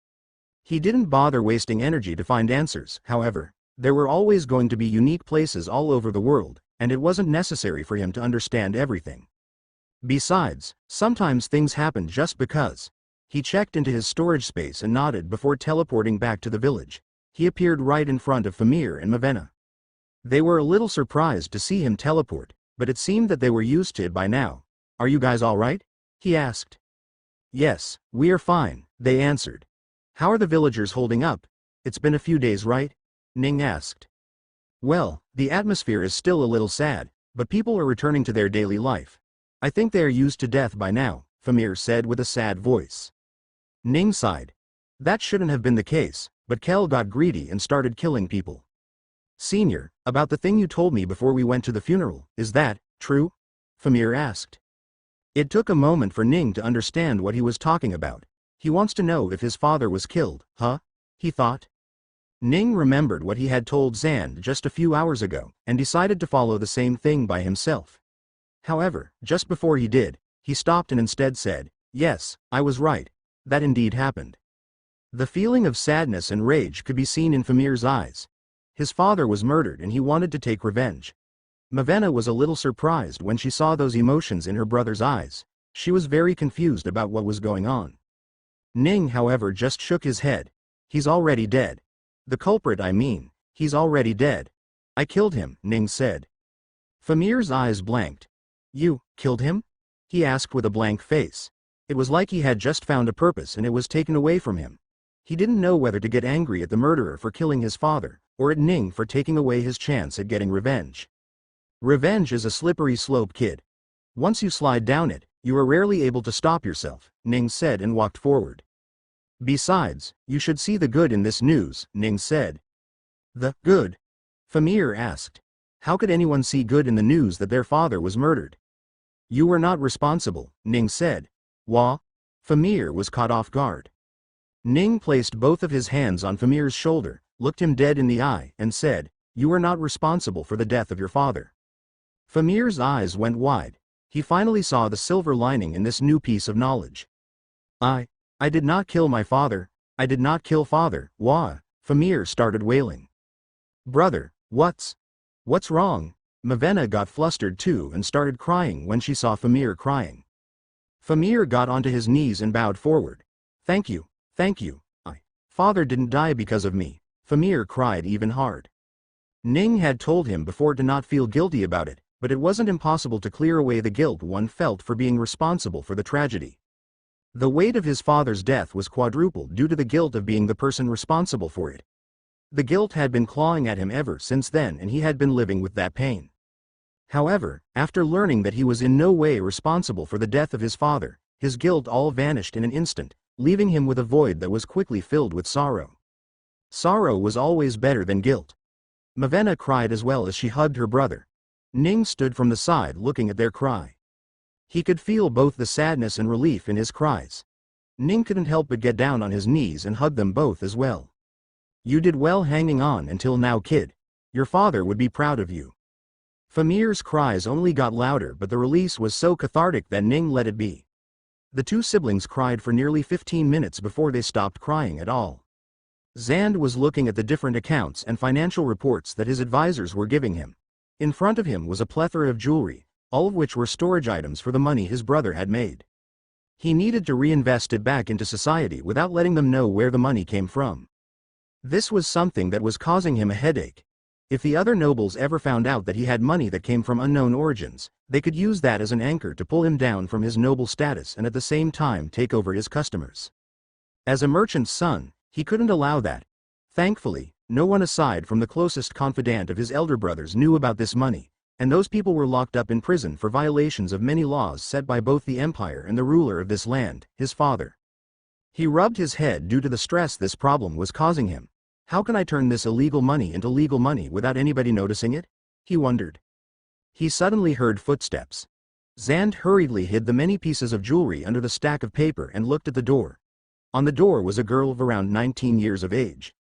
He didn't bother wasting energy to find answers, however. There were always going to be unique places all over the world, and it wasn't necessary for him to understand everything. Besides, sometimes things happened just because. He checked into his storage space and nodded before teleporting back to the village. He appeared right in front of Famir and Mavenna. They were a little surprised to see him teleport, but it seemed that they were used to it by now. Are you guys all right? He asked. Yes, we are fine, they answered. How are the villagers holding up? It's been a few days, right? Ning asked. Well, the atmosphere is still a little sad, but people are returning to their daily life. I think they are used to death by now, Famir said with a sad voice. Ning sighed. That shouldn't have been the case, but Kel got greedy and started killing people. Senior, about the thing you told me before we went to the funeral, is that true? Famir asked. It took a moment for Ning to understand what he was talking about. He wants to know if his father was killed, huh? He thought. Ning remembered what he had told Zand just a few hours ago, and decided to follow the same thing by himself. However, just before he did, he stopped and instead said, yes, I was right. That indeed happened. The feeling of sadness and rage could be seen in Famir's eyes. His father was murdered and he wanted to take revenge. Mavenna was a little surprised when she saw those emotions in her brother's eyes. She was very confused about what was going on. Ning, however, just shook his head. He's already dead. The culprit, I mean, he's already dead. I killed him, Ning said. Famir's eyes blanked. You killed him? He asked with a blank face. It was like he had just found a purpose and it was taken away from him. He didn't know whether to get angry at the murderer for killing his father, or at Ning for taking away his chance at getting revenge. Revenge is a slippery slope, kid. Once you slide down it, you are rarely able to stop yourself, Ning said and walked forward. Besides, you should see the good in this news, Ning said. The good? Famir asked. How could anyone see good in the news that their father was murdered? You were not responsible, Ning said. Wah? Famir was caught off guard. Ning placed both of his hands on Famir's shoulder, looked him dead in the eye, and said, you are not responsible for the death of your father. Famir's eyes went wide. He finally saw the silver lining in this new piece of knowledge. I did not kill my father. I did not kill father. Wah? Famir started wailing. Brother, what's wrong? Mavenna got flustered too and started crying when she saw Famir crying. Famir got onto his knees and bowed forward. Thank you. Father didn't die because of me. Famir cried even hard. Ning had told him before to not feel guilty about it, but it wasn't impossible to clear away the guilt one felt for being responsible for the tragedy. The weight of his father's death was quadrupled due to the guilt of being the person responsible for it. The guilt had been clawing at him ever since then and he had been living with that pain. However, after learning that he was in no way responsible for the death of his father, his guilt all vanished in an instant, leaving him with a void that was quickly filled with sorrow. Sorrow was always better than guilt. Mavenna cried as well as she hugged her brother. Ning stood from the side looking at their cry. He could feel both the sadness and relief in his cries. Ning couldn't help but get down on his knees and hug them both as well. You did well hanging on until now, kid. Your father would be proud of you. Famir's cries only got louder, but the release was so cathartic that Ning let it be. The two siblings cried for nearly 15 minutes before they stopped crying at all. Zand was looking at the different accounts and financial reports that his advisors were giving him. In front of him was a plethora of jewelry, all of which were storage items for the money his brother had made. He needed to reinvest it back into society without letting them know where the money came from. This was something that was causing him a headache. If the other nobles ever found out that he had money that came from unknown origins, they could use that as an anchor to pull him down from his noble status and at the same time take over his customers. As a merchant's son, he couldn't allow that. Thankfully, no one aside from the closest confidant of his elder brothers knew about this money, and those people were locked up in prison for violations of many laws set by both the empire and the ruler of this land, his father. He rubbed his head due to the stress this problem was causing him. How can I turn this illegal money into legal money without anybody noticing it? He wondered. He suddenly heard footsteps. Zand hurriedly hid the many pieces of jewelry under the stack of paper and looked at the door. On the door was a girl of around 19 years of age.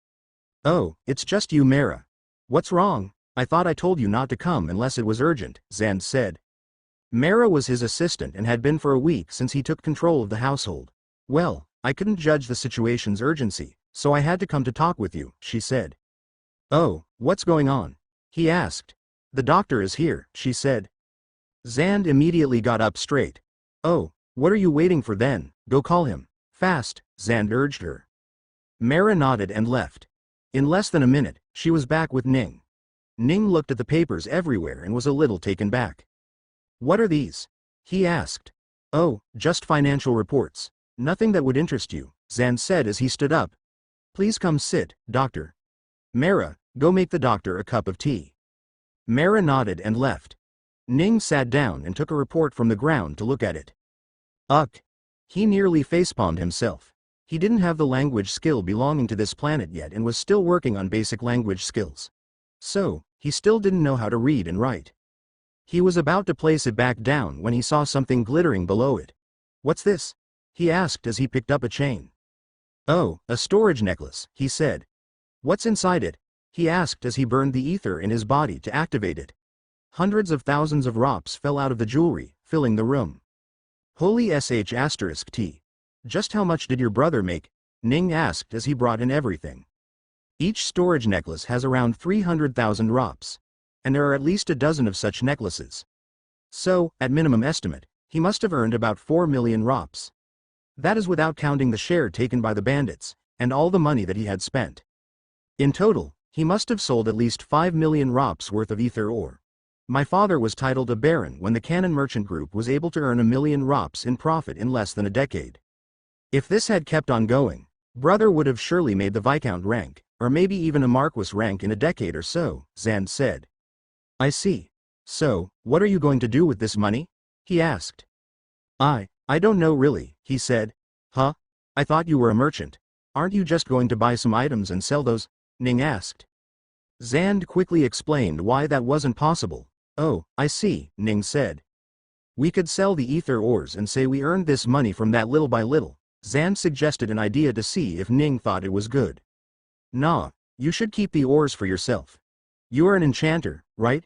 Oh, it's just you, Mara. What's wrong? I thought I told you not to come unless it was urgent, Zand said. Mara was his assistant and had been for a week since he took control of the household. Well, I couldn't judge the situation's urgency, so I had to come to talk with you, she said. Oh, what's going on? He asked. The doctor is here, she said. Zand immediately got up straight. Oh, what are you waiting for then? Go call him. Fast, Zand urged her. Mara nodded and left. In less than a minute, she was back with Ning. Ning looked at the papers everywhere and was a little taken back. What are these? He asked. Oh, just financial reports. Nothing that would interest you, Zand said as he stood up. Please come sit, doctor. Mara, go make the doctor a cup of tea. Mara nodded and left. Ning sat down and took a report from the ground to look at it. Ugh. He nearly facepalmed himself. He didn't have the language skill belonging to this planet yet and was still working on basic language skills. So, he still didn't know how to read and write. He was about to place it back down when he saw something glittering below it. What's this? He asked as he picked up a chain. Oh, a storage necklace, he said. What's inside it? He asked as he burned the ether in his body to activate it. Hundreds of thousands of drops fell out of the jewelry, filling the room. Holy **T. Just how much did your brother make? Ning asked as he brought in everything. Each storage necklace has around 300,000 drops. And there are at least a dozen of such necklaces. So, at minimum estimate, he must have earned about 4 million drops. That is without counting the share taken by the bandits, and all the money that he had spent. In total, he must have sold at least 5 million drops worth of ether ore. My father was titled a baron when the Cannon Merchant Group was able to earn 1 million drops in profit in less than a decade. If this had kept on going, brother would have surely made the Viscount rank, or maybe even a Marquis rank in a decade or so, Zand said. I see. So, what are you going to do with this money? He asked. I don't know really, he said. Huh? I thought you were a merchant. Aren't you just going to buy some items and sell those? Ning asked. Zand quickly explained why that wasn't possible. Oh, I see, Ning said. We could sell the ether ores and say we earned this money from that little by little. Zand suggested an idea to see if Ning thought it was good. Nah, you should keep the ores for yourself. You are an enchanter, right?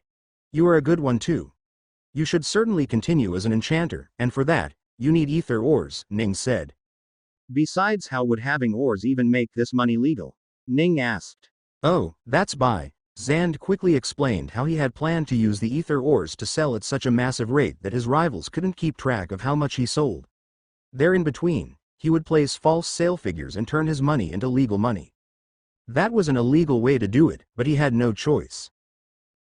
You are a good one too. You should certainly continue as an enchanter, and for that, you need ether ores, Ning said. Besides, how would having ores even make this money legal? Ning asked. Oh, that's by. Zand quickly explained how he had planned to use the ether ores to sell at such a massive rate that his rivals couldn't keep track of how much he sold. There in between, he would place false sale figures and turn his money into legal money. That was an illegal way to do it, but he had no choice.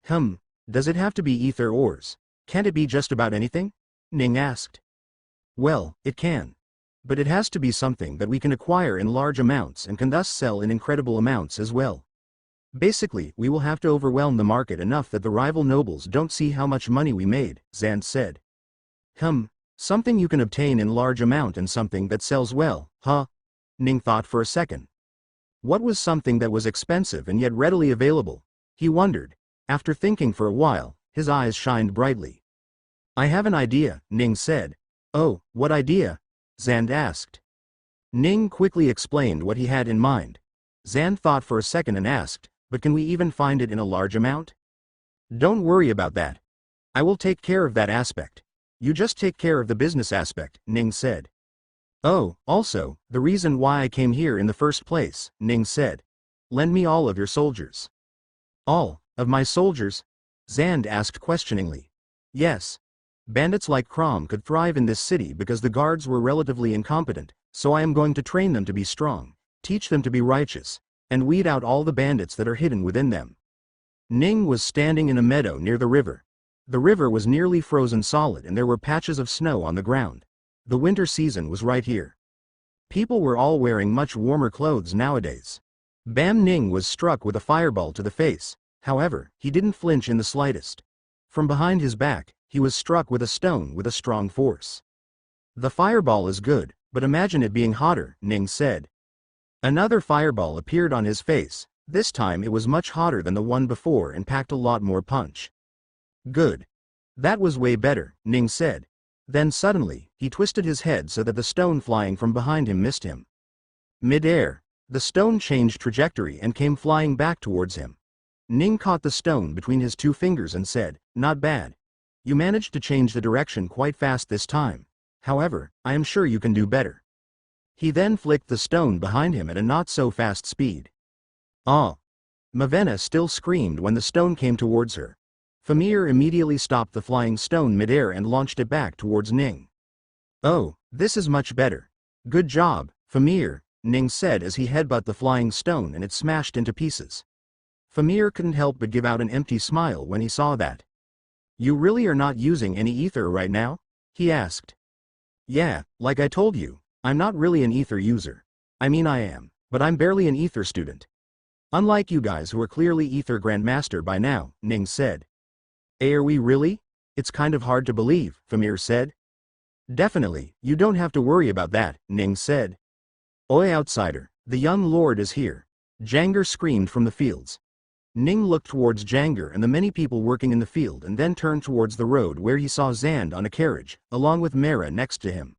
Does it have to be ether ores? Can't it be just about anything? Ning asked. Well, it can. But it has to be something that we can acquire in large amounts and can thus sell in incredible amounts as well. Basically, we will have to overwhelm the market enough that the rival nobles don't see how much money we made, Zand said. Something you can obtain in large amount and something that sells well, huh? Ning thought for a second. What was something that was expensive and yet readily available? He wondered. After thinking for a while, his eyes shined brightly. I have an idea, Ning said. Oh, what idea? Zand asked. Ning quickly explained what he had in mind. Zan thought for a second and asked, but can we even find it in a large amount? Don't worry about that. I will take care of that aspect. You just take care of the business aspect, Ning said. Oh, also, the reason why I came here in the first place, Ning said. Lend me all of your soldiers. All of my soldiers? Zand asked questioningly. Yes. Bandits like Crom could thrive in this city because the guards were relatively incompetent, so I am going to train them to be strong, teach them to be righteous, and weed out all the bandits that are hidden within them. Ning was standing in a meadow near the river. The river was nearly frozen solid and there were patches of snow on the ground. The winter season was right here. People were all wearing much warmer clothes nowadays. Bam Ning was struck with a fireball to the face, however, he didn't flinch in the slightest. From behind his back, he was struck with a stone with a strong force. The fireball is good, but imagine it being hotter, Ning said. Another fireball appeared on his face, this time it was much hotter than the one before and packed a lot more punch. Good. That was way better, Ning said. Then suddenly, he twisted his head so that the stone flying from behind him missed him. Mid-air, the stone changed trajectory and came flying back towards him. Ning caught the stone between his two fingers and said, "Not bad. You managed to change the direction quite fast this time. However, I am sure you can do better." He then flicked the stone behind him at a not-so-fast speed. Ah! Mavenna still screamed when the stone came towards her. Famir immediately stopped the flying stone mid-air and launched it back towards Ning. "Oh, this is much better. Good job, Famir," Ning said as he headbutted the flying stone and it smashed into pieces. Famir couldn't help but give out an empty smile when he saw that. "You really are not using any ether right now?" he asked. "Yeah, like I told you, I'm not really an ether user. I mean I am, but I'm barely an ether student. Unlike you guys who are clearly ether grandmaster by now," Ning said. "Are we really? It's kind of hard to believe," Famir said. "Definitely, you don't have to worry about that," Ning said. "Oi outsider, the young lord is here," Janger screamed from the fields. Ning looked towards Janger and the many people working in the field and then turned towards the road where he saw Zand on a carriage, along with Mara next to him.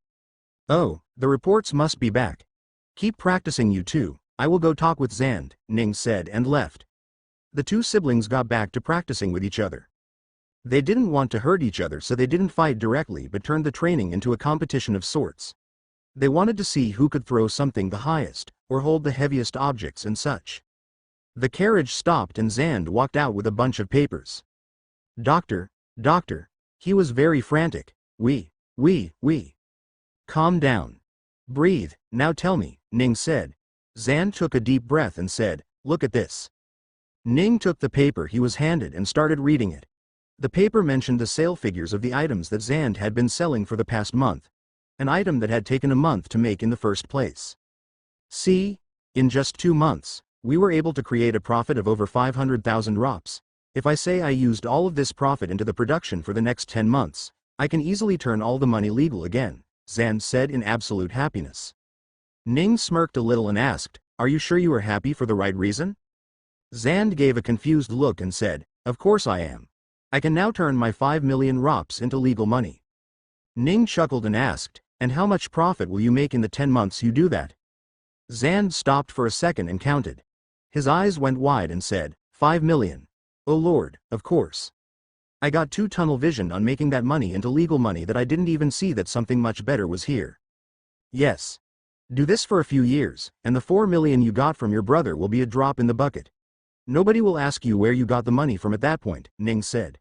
"Oh, the reports must be back. Keep practicing you two, I will go talk with Zand," Ning said and left. The two siblings got back to practicing with each other. They didn't want to hurt each other so they didn't fight directly but turned the training into a competition of sorts. They wanted to see who could throw something the highest, or hold the heaviest objects and such. The carriage stopped and Zand walked out with a bunch of papers. Doctor, he was very frantic. We. Calm down. Breathe, now tell me, Ning said. Zand took a deep breath and said, "Look at this." Ning took the paper he was handed and started reading it. The paper mentioned the sale figures of the items that Zand had been selling for the past month. An item that had taken a month to make in the first place. See? In just 2 months, we were able to create a profit of over 500,000 rops. If I say I used all of this profit into the production for the next 10 months, I can easily turn all the money legal again, Zand said in absolute happiness. Ning smirked a little and asked, "Are you sure you are happy for the right reason?" Zand gave a confused look and said, "Of course I am. I can now turn my 5 million rops into legal money." Ning chuckled and asked, "And how much profit will you make in the 10 months you do that?" Zand stopped for a second and counted. His eyes went wide and said, 5 million. Oh Lord, of course. I got too tunnel visioned on making that money into legal money that I didn't even see that something much better was here. Yes. Do this for a few years, and the 4 million you got from your brother will be a drop in the bucket. Nobody will ask you where you got the money from at that point, Ning said.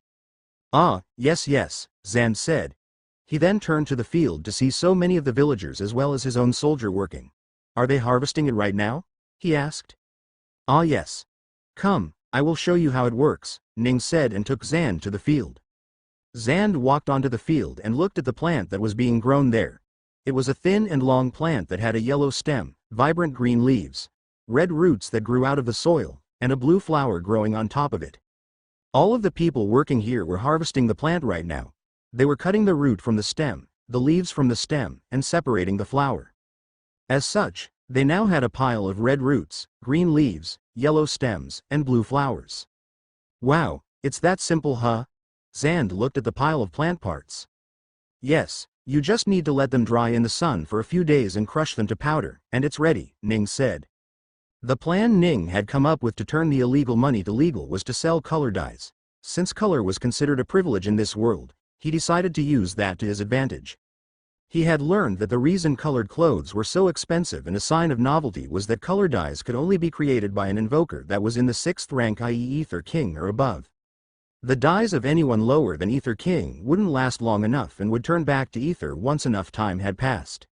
Ah, yes, Zand said. He then turned to the field to see so many of the villagers as well as his own soldier working. Are they harvesting it right now? He asked. Ah yes. Come, I will show you how it works, Ning said and took Zand to the field. Zand walked onto the field and looked at the plant that was being grown there. It was a thin and long plant that had a yellow stem, vibrant green leaves, red roots that grew out of the soil, and a blue flower growing on top of it. All of the people working here were harvesting the plant right now. They were cutting the root from the stem, the leaves from the stem, and separating the flower. As such, they now had a pile of red roots, green leaves, yellow stems, and blue flowers. Wow, it's that simple, huh? Zand looked at the pile of plant parts. Yes, You just need to let them dry in the sun for a few days and crush them to powder, and it's ready, Ning said. The plan Ning had come up with to turn the illegal money to legal was to sell color dyes. Since color was considered a privilege in this world, he decided to use that to his advantage. He had learned that the reason colored clothes were so expensive and a sign of novelty was that color dyes could only be created by an invoker that was in the 6th rank, i.e. Ether King or above. The dyes of anyone lower than Ether King wouldn't last long enough and would turn back to Ether once enough time had passed.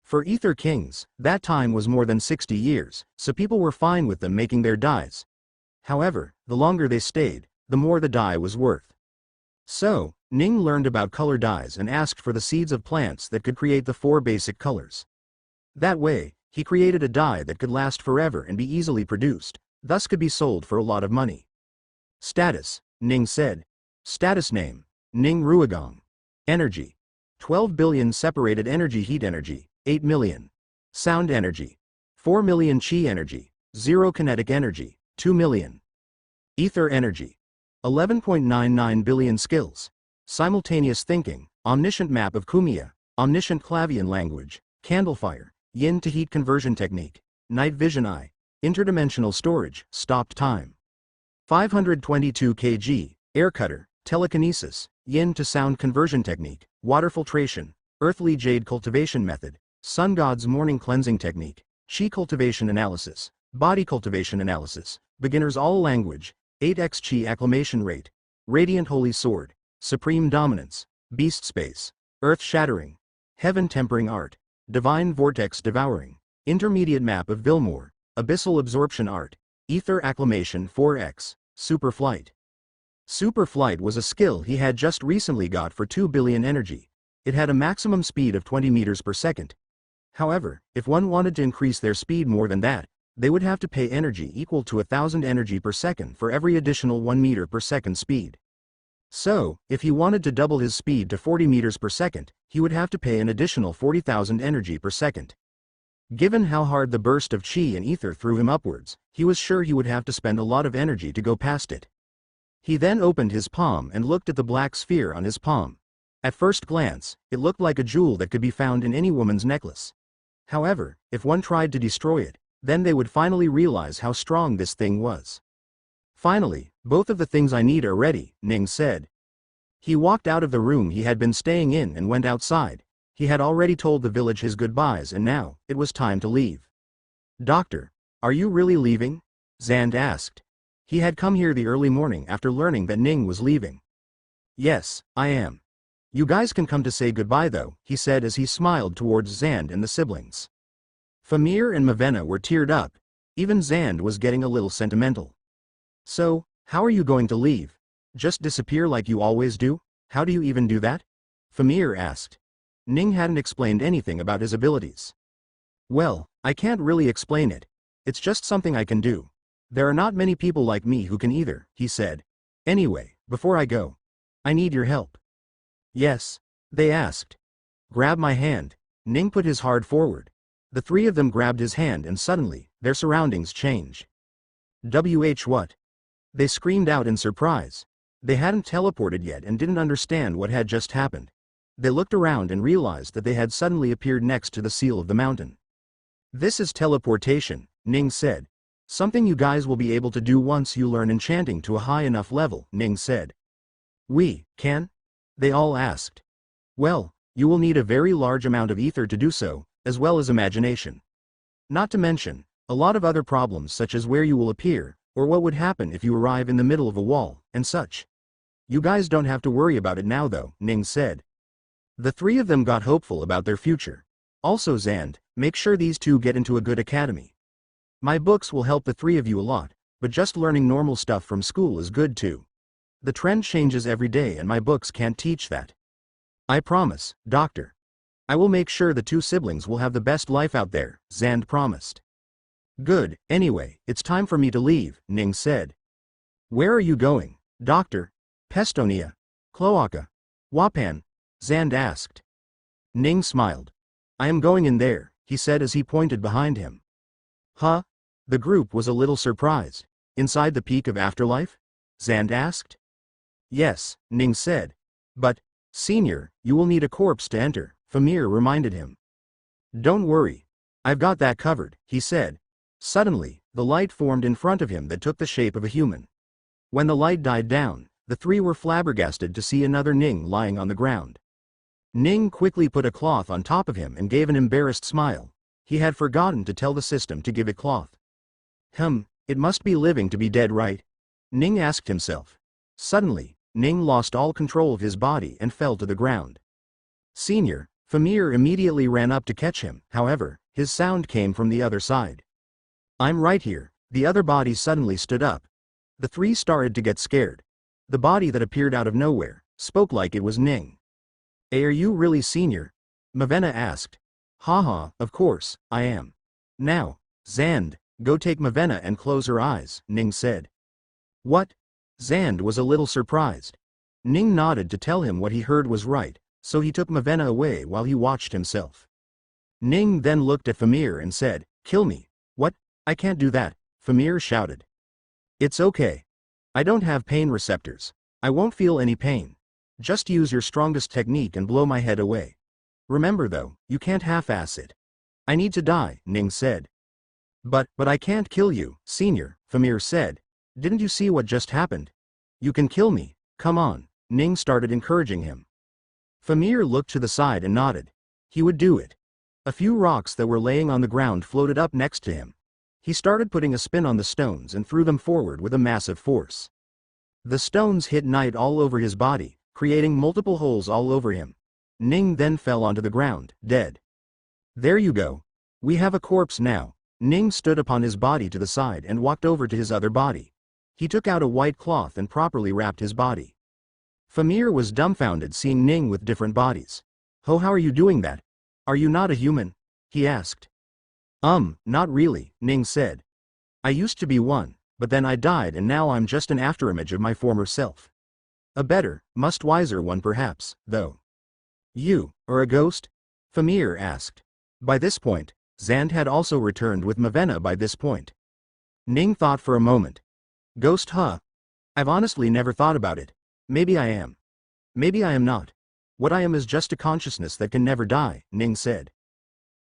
For Ether Kings, that time was more than 60 years, so people were fine with them making their dyes. However, the longer they stayed, the more the dye was worth. So, Ning learned about color dyes and asked for the seeds of plants that could create the 4 basic colors. That way, he created a dye that could last forever and be easily produced, thus could be sold for a lot of money. Status, Ning said. Status name, Ning Ruigong. Energy, 12 billion separated energy, heat energy, 8 million. Sound energy, 4 million chi energy, 0 kinetic energy, 2 million. Ether energy, 11.99 billion skills. Simultaneous thinking, omniscient map of Kumiya, omniscient Clavian language, candlefire, yin to heat conversion technique, night vision eye, interdimensional storage, stopped time. 522 kg, air cutter, telekinesis, yin to sound conversion technique, water filtration, earthly jade cultivation method, sun god's morning cleansing technique, chi cultivation analysis, body cultivation analysis, beginners all language, 8x chi acclimation rate, radiant holy sword, supreme dominance, beast space, earth shattering, heaven tempering art, divine vortex devouring, intermediate map of Vilmore, abyssal absorption art, ether acclimation 4x, super flight. Super flight was a skill he had just recently got for 2 billion energy. It had a maximum speed of 20 meters per second. However, if one wanted to increase their speed more than that, they would have to pay energy equal to 1,000 energy per second for every additional 1 meter per second speed. So, if he wanted to double his speed to 40 meters per second, he would have to pay an additional 40,000 energy per second. Given how hard the burst of chi and ether threw him upwards, he was sure he would have to spend a lot of energy to go past it. He then opened his palm and looked at the black sphere on his palm. At first glance, it looked like a jewel that could be found in any woman's necklace. However, if one tried to destroy it, then they would finally realize how strong this thing was. Finally, both of the things I need are ready, Ning said. He walked out of the room he had been staying in and went outside. He had already told the village his goodbyes and now, it was time to leave. Doctor, are you really leaving? Zand asked. He had come here the early morning after learning that Ning was leaving. Yes, I am. You guys can come to say goodbye though, he said as he smiled towards Zand and the siblings. Famir and Mavenna were teared up. Even Zand was getting a little sentimental. So, how are you going to leave? Just disappear like you always do? How do you even do that? Famir asked. Ning hadn't explained anything about his abilities. Well, I can't really explain it. It's just something I can do. There are not many people like me who can either, he said. Anyway, before I go, I need your help. Yes, they asked. Grab my hand. Ning put his hard forward. The 3 of them grabbed his hand and suddenly, their surroundings changed. What? They screamed out in surprise. They hadn't teleported yet and didn't understand what had just happened. They looked around and realized that they had suddenly appeared next to the seal of the mountain. This is teleportation, Ning said. Something you guys will be able to do once you learn enchanting to a high enough level, Ning said. We can? They all asked. Well, you will need a very large amount of ether to do so, as well as imagination. Not to mention, a lot of other problems such as where you will appear, or what would happen if you arrive in the middle of a wall, and such. You guys don't have to worry about it now though, Ning said. The 3 of them got hopeful about their future. Also Zand, make sure these 2 get into a good academy. My books will help the 3 of you a lot, but just learning normal stuff from school is good too. The trend changes every day and my books can't teach that. I promise, Doctor. I will make sure the 2 siblings will have the best life out there, Zand promised. Good, anyway, it's time for me to leave, Ning said. Where are you going, Doctor? Pestonia? Cloaca? Wapan? Zand asked. Ning smiled. I am going in there, he said as he pointed behind him. Huh? The group was a little surprised. Inside the peak of afterlife? Zand asked. Yes, Ning said. But, Senior, you will need a corpse to enter, Famir reminded him. Don't worry. I've got that covered, he said. Suddenly, the light formed in front of him that took the shape of a human. When the light died down, the three were flabbergasted to see another Ning lying on the ground. Ning quickly put a cloth on top of him and gave an embarrassed smile. He had forgotten to tell the system to give it cloth. It must be living to be dead, right? Ning asked himself. Suddenly, Ning lost all control of his body and fell to the ground. Senior, Famir immediately ran up to catch him, however, his sound came from the other side. I'm right here. The other body suddenly stood up. The three started to get scared. The body that appeared out of nowhere spoke like it was Ning. Are you really Senior? Mavenna asked. Haha, of course, I am. Now, Zand, go take Mavenna and close her eyes, Ning said. What? Zand was a little surprised. Ning nodded to tell him what he heard was right, so he took Mavenna away while he watched himself. Ning then looked at Famir and said, Kill me. What? I can't do that, Famir shouted. It's okay. I don't have pain receptors. I won't feel any pain. Just use your strongest technique and blow my head away. Remember though, you can't half-ass it. I need to die, Ning said. But I can't kill you, Senior, Famir said. Didn't you see what just happened? You can kill me, come on, Ning started encouraging him. Famir looked to the side and nodded. He would do it. A few rocks that were laying on the ground floated up next to him. He started putting a spin on the stones and threw them forward with a massive force. The stones hit Knight all over his body, creating multiple holes all over him. Ning then fell onto the ground, dead. There you go. We have a corpse now. Ning stood upon his body to the side and walked over to his other body. He took out a white cloth and properly wrapped his body. Famir was dumbfounded seeing Ning with different bodies. How are you doing that? Are you not a human? He asked. Not really, Ning said. I used to be one, but then I died and now I'm just an afterimage of my former self. A better, much wiser one perhaps, though. You, are a ghost? Famir asked. By this point, Zand had also returned with Mavenna by this point. Ning thought for a moment. Ghost, huh? I've honestly never thought about it. Maybe I am. Maybe I am not. What I am is just a consciousness that can never die, Ning said.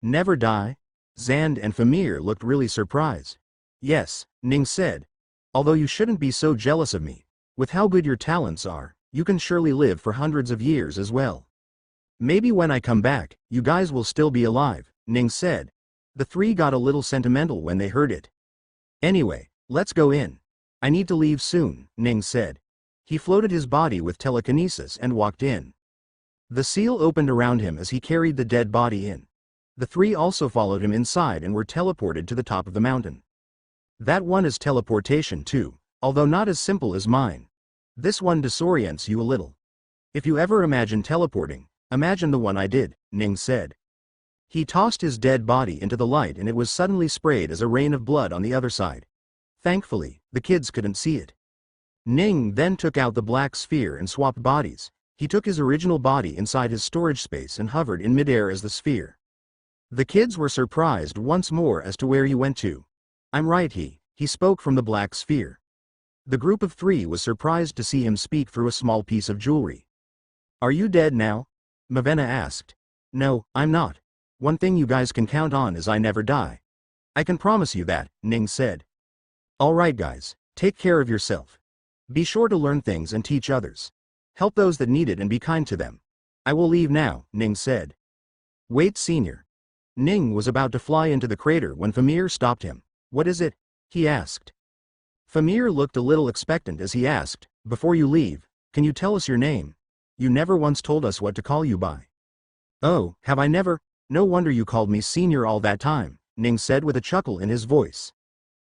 Never die? Zand and Famir looked really surprised. Yes, Ning said. Although you shouldn't be so jealous of me. With how good your talents are, you can surely live for hundreds of years as well. Maybe when I come back, you guys will still be alive, Ning said. The three got a little sentimental when they heard it. Anyway, let's go in. I need to leave soon, Ning said. He floated his body with telekinesis and walked in. The seal opened around him as he carried the dead body in. The three also followed him inside and were teleported to the top of the mountain. That one is teleportation too, although not as simple as mine. This one disorients you a little. If you ever imagine teleporting, imagine the one I did, Ning said. He tossed his dead body into the light and it was suddenly sprayed as a rain of blood on the other side. Thankfully, the kids couldn't see it. Ning then took out the black sphere and swapped bodies. He took his original body inside his storage space and hovered in midair as the sphere. The kids were surprised once more as to where he went to. I'm right, he spoke from the black sphere. The group of three was surprised to see him speak through a small piece of jewelry. Are you dead now? Mavenna asked. No, I'm not. One thing you guys can count on is I never die. I can promise you that, Ning said. Alright guys, take care of yourself. Be sure to learn things and teach others. Help those that need it and be kind to them. I will leave now, Ning said. Wait, Senior. Ning was about to fly into the crater when Famir stopped him. What is it? He asked. Famir looked a little expectant as he asked, before you leave, can you tell us your name? You never once told us what to call you by. Oh, have I never? No wonder you called me Senior all that time, Ning said with a chuckle in his voice.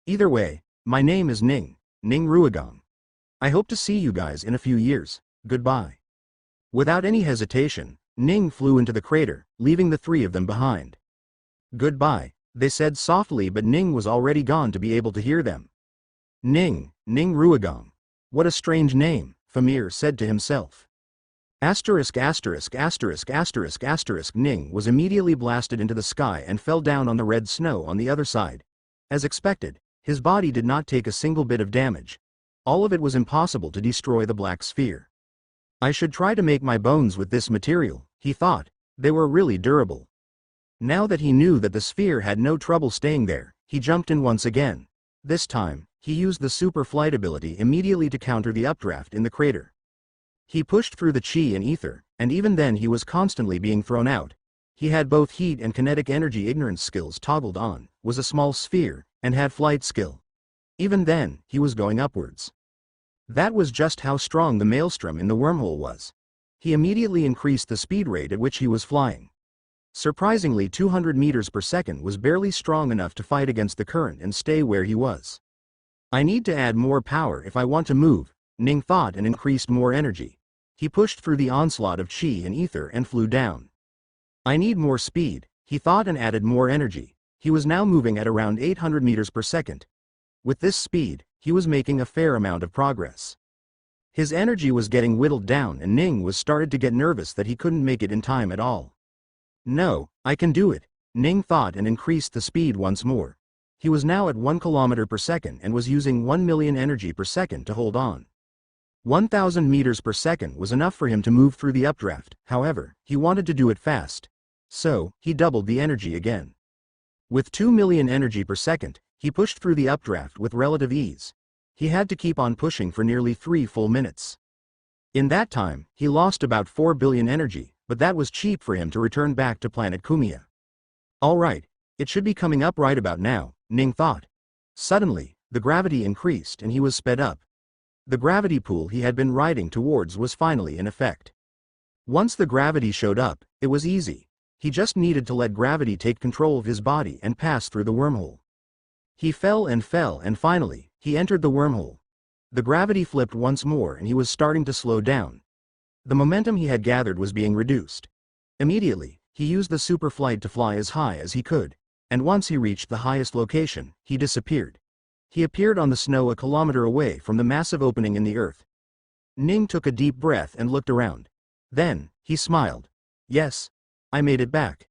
Either way, my name is Ning Ruigong. I hope to see you guys in a few years. Goodbye. Without any hesitation, Ning flew into the crater, leaving the three of them behind. Goodbye, they said softly, but Ning was already gone to be able to hear them. Ning Ruigong. What a strange name, Famir said to himself. Asterisk asterisk asterisk asterisk asterisk Ning was immediately blasted into the sky and fell down on the red snow on the other side. As expected, his body did not take a single bit of damage. All of it was impossible to destroy the black sphere. I should try to make my bones with this material, he thought. They were really durable. Now that he knew that the sphere had no trouble staying there, he jumped in once again. This time, he used the super flight ability immediately to counter the updraft in the crater. He pushed through the chi and ether, and even then he was constantly being thrown out. He had both heat and kinetic energy ignorance skills toggled on, was a small sphere, and had flight skill. Even then, he was going upwards. That was just how strong the maelstrom in the wormhole was. He immediately increased the speed rate at which he was flying. Surprisingly, 200 meters per second was barely strong enough to fight against the current and stay where he was. I need to add more power if I want to move, Ning thought, and increased more energy. He pushed through the onslaught of chi and ether and flew down. I need more speed, he thought, and added more energy. He was now moving at around 800 meters per second. With this speed, he was making a fair amount of progress. His energy was getting whittled down, and Ning was started to get nervous that he couldn't make it in time at all. No, I can do it, Ning thought, and increased the speed once more. He was now at 1 kilometer per second and was using 1 million energy per second to hold on. 1,000 meters per second was enough for him to move through the updraft. However, he wanted to do it fast. So, he doubled the energy again. With 2 million energy per second, he pushed through the updraft with relative ease. He had to keep on pushing for nearly 3 full minutes. In that time, he lost about 4 billion energy, but that was cheap for him to return back to planet Kumia. Alright, it should be coming up right about now, Ning thought. Suddenly, the gravity increased and he was sped up. The gravity pool he had been riding towards was finally in effect. Once the gravity showed up, it was easy. He just needed to let gravity take control of his body and pass through the wormhole. He fell, and finally, he entered the wormhole. The gravity flipped once more and he was starting to slow down. The momentum he had gathered was being reduced. Immediately, he used the super flight to fly as high as he could, and once he reached the highest location, he disappeared. He appeared on the snow a kilometer away from the massive opening in the earth. Ning took a deep breath and looked around. Then, he smiled. Yes, I made it back.